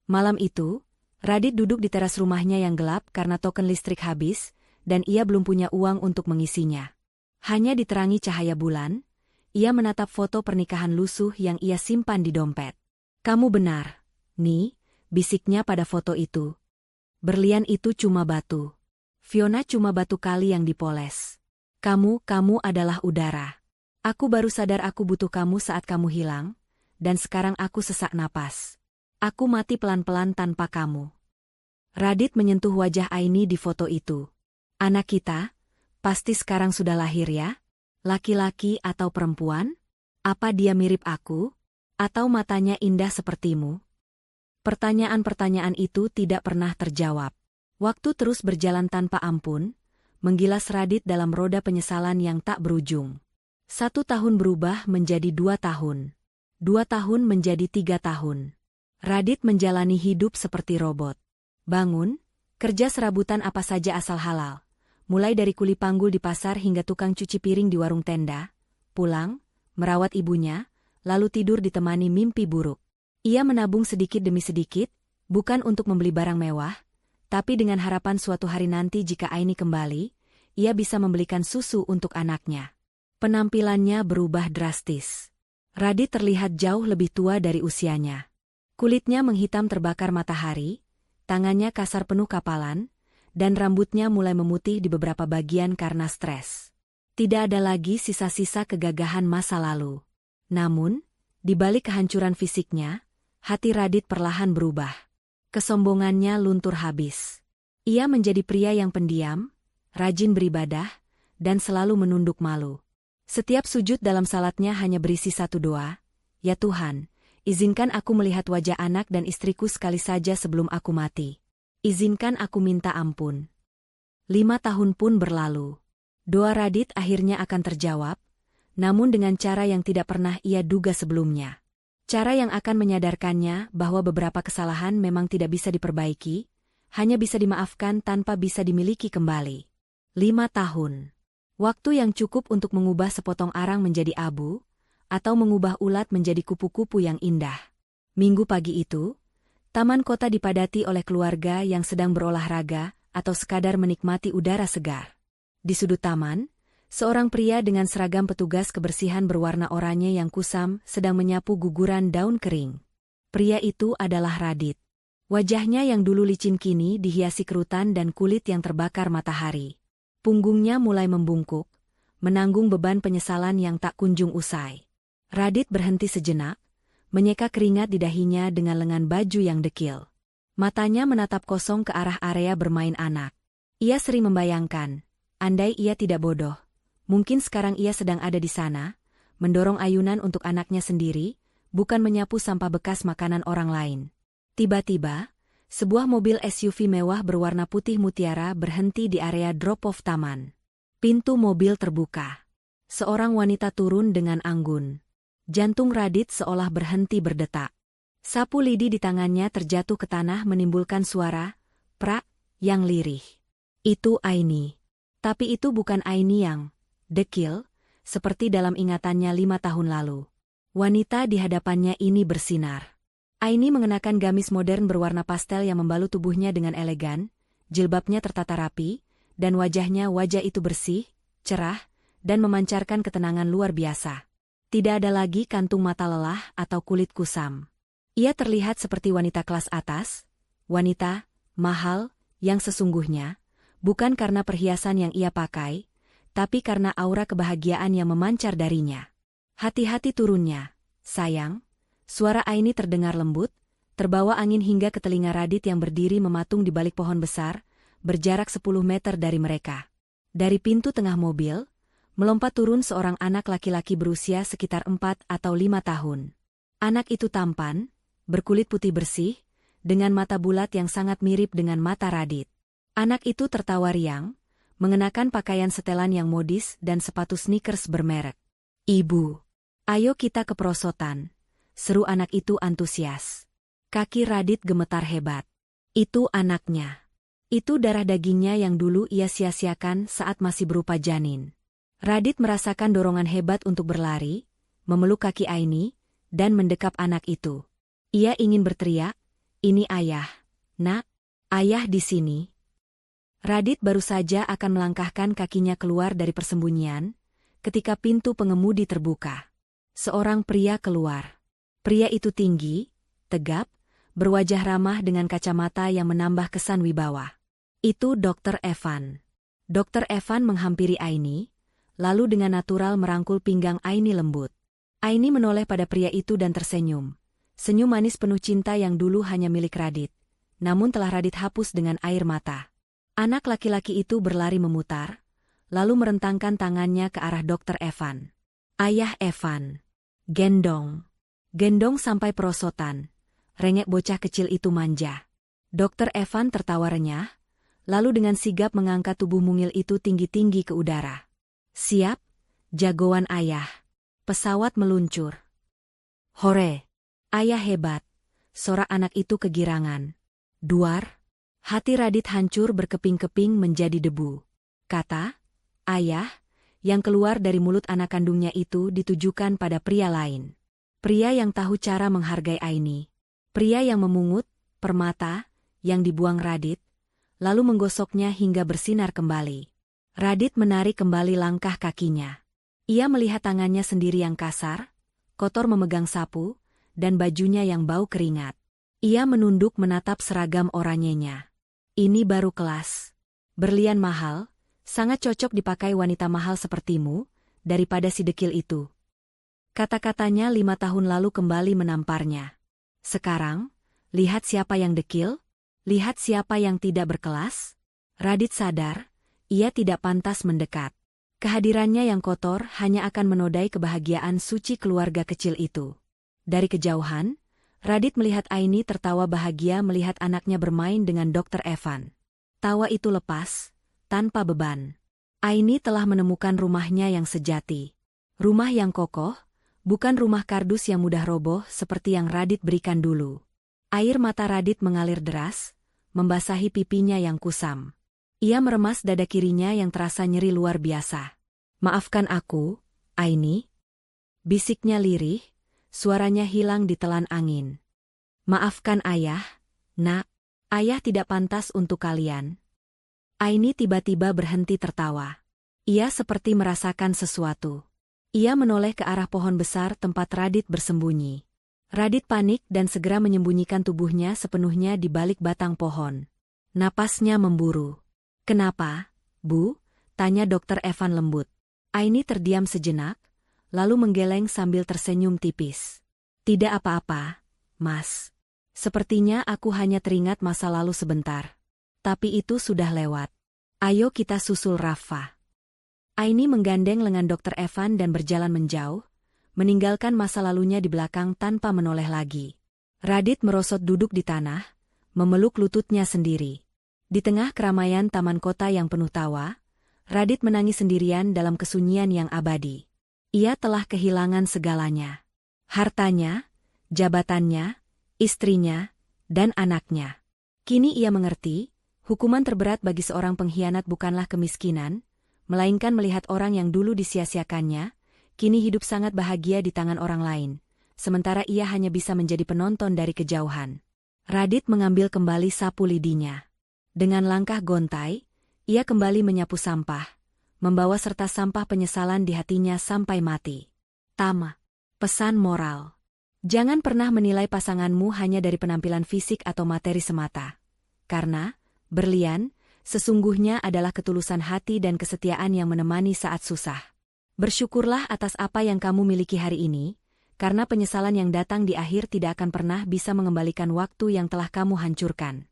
Speaker 1: Malam itu, Radit duduk di teras rumahnya yang gelap karena token listrik habis, dan ia belum punya uang untuk mengisinya. Hanya diterangi cahaya bulan, ia menatap foto pernikahan lusuh yang ia simpan di dompet. "Kamu benar, Ni," bisiknya pada foto itu. "Berlian itu cuma batu. Fiona cuma batu kali yang dipoles. Kamu adalah udara. Aku baru sadar aku butuh kamu saat kamu hilang, dan sekarang aku sesak napas. Aku mati pelan-pelan tanpa kamu." Radit menyentuh wajah Aini di foto itu. "Anak kita, pasti sekarang sudah lahir ya? Laki-laki atau perempuan? Apa dia mirip aku? Atau matanya indah sepertimu?" Pertanyaan-pertanyaan itu tidak pernah terjawab. Waktu terus berjalan tanpa ampun, menggilas Radit dalam roda penyesalan yang tak berujung. 1 tahun berubah menjadi 2 tahun. 2 tahun menjadi 3 tahun. Radit menjalani hidup seperti robot. Bangun, kerja serabutan apa saja asal halal. Mulai dari kuli panggul di pasar hingga tukang cuci piring di warung tenda. Pulang, merawat ibunya, lalu tidur ditemani mimpi buruk. Ia menabung sedikit demi sedikit, bukan untuk membeli barang mewah, tapi dengan harapan suatu hari nanti jika Aini kembali, ia bisa membelikan susu untuk anaknya. Penampilannya berubah drastis. Radit terlihat jauh lebih tua dari usianya. Kulitnya menghitam terbakar matahari, tangannya kasar penuh kapalan, dan rambutnya mulai memutih di beberapa bagian karena stres. Tidak ada lagi sisa-sisa kegagahan masa lalu. Namun, di balik kehancuran fisiknya, hati Radit perlahan berubah. Kesombongannya luntur habis. Ia menjadi pria yang pendiam, rajin beribadah, dan selalu menunduk malu. Setiap sujud dalam salatnya hanya berisi satu doa, "Ya Tuhan, izinkan aku melihat wajah anak dan istriku sekali saja sebelum aku mati. Izinkan aku minta ampun." 5 tahun pun berlalu. Doa Radit akhirnya akan terjawab, namun dengan cara yang tidak pernah ia duga sebelumnya. Cara yang akan menyadarkannya bahwa beberapa kesalahan memang tidak bisa diperbaiki, hanya bisa dimaafkan tanpa bisa dimiliki kembali. 5 tahun. Waktu yang cukup untuk mengubah sepotong arang menjadi abu, atau mengubah ulat menjadi kupu-kupu yang indah. Minggu pagi itu, taman kota dipadati oleh keluarga yang sedang berolahraga atau sekadar menikmati udara segar. Di sudut taman, seorang pria dengan seragam petugas kebersihan berwarna oranye yang kusam sedang menyapu guguran daun kering. Pria itu adalah Radit. Wajahnya yang dulu licin kini dihiasi kerutan dan kulit yang terbakar matahari. Punggungnya mulai membungkuk, menanggung beban penyesalan yang tak kunjung usai. Radit berhenti sejenak, menyeka keringat di dahinya dengan lengan baju yang dekil. Matanya menatap kosong ke arah area bermain anak. Ia sering membayangkan, andai ia tidak bodoh, mungkin sekarang ia sedang ada di sana, mendorong ayunan untuk anaknya sendiri, bukan menyapu sampah bekas makanan orang lain. Tiba-tiba, sebuah mobil SUV mewah berwarna putih mutiara berhenti di area drop-off taman. Pintu mobil terbuka. Seorang wanita turun dengan anggun. Jantung Radit seolah berhenti berdetak. Sapu lidi di tangannya terjatuh ke tanah menimbulkan suara, prak, yang lirih. Itu Aini. Tapi itu bukan Aini yang dekil, seperti dalam ingatannya 5 tahun lalu. Wanita di hadapannya ini bersinar. Aini mengenakan gamis modern berwarna pastel yang membalut tubuhnya dengan elegan, jilbabnya tertata rapi, dan wajah itu bersih, cerah, dan memancarkan ketenangan luar biasa. Tidak ada lagi kantung mata lelah atau kulit kusam. Ia terlihat seperti wanita kelas atas, wanita mahal yang sesungguhnya, bukan karena perhiasan yang ia pakai, tapi karena aura kebahagiaan yang memancar darinya. Hati-hati turunnya, sayang. Suara Aini terdengar lembut, terbawa angin hingga ke telinga Radit yang berdiri mematung di balik pohon besar, berjarak 10 meter dari mereka. Dari pintu tengah mobil, melompat turun seorang anak laki-laki berusia sekitar 4 atau 5 tahun. Anak itu tampan, berkulit putih bersih, dengan mata bulat yang sangat mirip dengan mata Radit. Anak itu tertawa riang, mengenakan pakaian setelan yang modis dan sepatu sneakers bermerek. "Ibu, ayo kita ke perosotan," seru anak itu antusias. Kaki Radit gemetar hebat. Itu anaknya. Itu darah dagingnya yang dulu ia sia-siakan saat masih berupa janin. Radit merasakan dorongan hebat untuk berlari, memeluk kaki Aini, dan mendekap anak itu. Ia ingin berteriak, "Ini ayah, nak, ayah di sini." Radit baru saja akan melangkahkan kakinya keluar dari persembunyian, ketika pintu pengemudi terbuka. Seorang pria keluar. Pria itu tinggi, tegap, berwajah ramah dengan kacamata yang menambah kesan wibawa. Itu Dr. Evan. Dr. Evan menghampiri Aini, lalu dengan natural merangkul pinggang Aini lembut. Aini menoleh pada pria itu dan tersenyum. Senyum manis penuh cinta yang dulu hanya milik Radit, namun telah Radit hapus dengan air mata. Anak laki-laki itu berlari memutar, lalu merentangkan tangannya ke arah Dr. Evan. "Ayah Evan. Gendong. Gendong sampai perosotan," rengek bocah kecil itu manja. Dr. Evan tertawa renyah, lalu dengan sigap mengangkat tubuh mungil itu tinggi-tinggi ke udara. "Siap, jagoan ayah." Pesawat meluncur. "Hore! Ayah hebat!" sorak anak itu kegirangan. Duar, hati Radit hancur berkeping-keping menjadi debu. Kata, "Ayah," yang keluar dari mulut anak kandungnya itu ditujukan pada pria lain. Pria yang tahu cara menghargai Aini. Pria yang memungut permata yang dibuang Radit, lalu menggosoknya hingga bersinar kembali. Radit menarik kembali langkah kakinya. Ia melihat tangannya sendiri yang kasar, kotor memegang sapu, dan bajunya yang bau keringat. Ia menunduk menatap seragam oranyenya. Ini baru kelas. Berlian mahal, sangat cocok dipakai wanita mahal sepertimu, daripada si dekil itu. Kata-katanya 5 tahun lalu kembali menamparnya. Sekarang, lihat siapa yang dekil, lihat siapa yang tidak berkelas. Radit sadar, ia tidak pantas mendekat. Kehadirannya yang kotor hanya akan menodai kebahagiaan suci keluarga kecil itu. Dari kejauhan, Radit melihat Aini tertawa bahagia melihat anaknya bermain dengan Dr. Evan. Tawa itu lepas, tanpa beban. Aini telah menemukan rumahnya yang sejati. Rumah yang kokoh, bukan rumah kardus yang mudah roboh seperti yang Radit berikan dulu. Air mata Radit mengalir deras, membasahi pipinya yang kusam. Ia meremas dada kirinya yang terasa nyeri luar biasa. "Maafkan aku, Aini," bisiknya lirih, suaranya hilang ditelan angin. "Maafkan ayah, nak. Ayah tidak pantas untuk kalian." Aini tiba-tiba berhenti tertawa. Ia seperti merasakan sesuatu. Ia menoleh ke arah pohon besar tempat Radit bersembunyi. Radit panik dan segera menyembunyikan tubuhnya sepenuhnya di balik batang pohon. Napasnya memburu. "Kenapa, Bu?" tanya Dr. Evan lembut. Aini terdiam sejenak, lalu menggeleng sambil tersenyum tipis. "Tidak apa-apa, Mas. Sepertinya aku hanya teringat masa lalu sebentar. Tapi itu sudah lewat. Ayo kita susul Rafa." Aini menggandeng lengan Dr. Evan dan berjalan menjauh, meninggalkan masa lalunya di belakang tanpa menoleh lagi. Radit merosot duduk di tanah, memeluk lututnya sendiri. Di tengah keramaian taman kota yang penuh tawa, Radit menangis sendirian dalam kesunyian yang abadi. Ia telah kehilangan segalanya. Hartanya, jabatannya, istrinya, dan anaknya. Kini ia mengerti, hukuman terberat bagi seorang pengkhianat bukanlah kemiskinan, melainkan melihat orang yang dulu disia-siakannya, kini hidup sangat bahagia di tangan orang lain, sementara ia hanya bisa menjadi penonton dari kejauhan. Radit mengambil kembali sapu lidinya. Dengan langkah gontai, ia kembali menyapu sampah, membawa serta sampah penyesalan di hatinya sampai mati. Tama. Pesan moral. Jangan pernah menilai pasanganmu hanya dari penampilan fisik atau materi semata. Karena, berlian, sesungguhnya adalah ketulusan hati dan kesetiaan yang menemani saat susah. Bersyukurlah atas apa yang kamu miliki hari ini, karena penyesalan yang datang di akhir tidak akan pernah bisa mengembalikan waktu yang telah kamu hancurkan.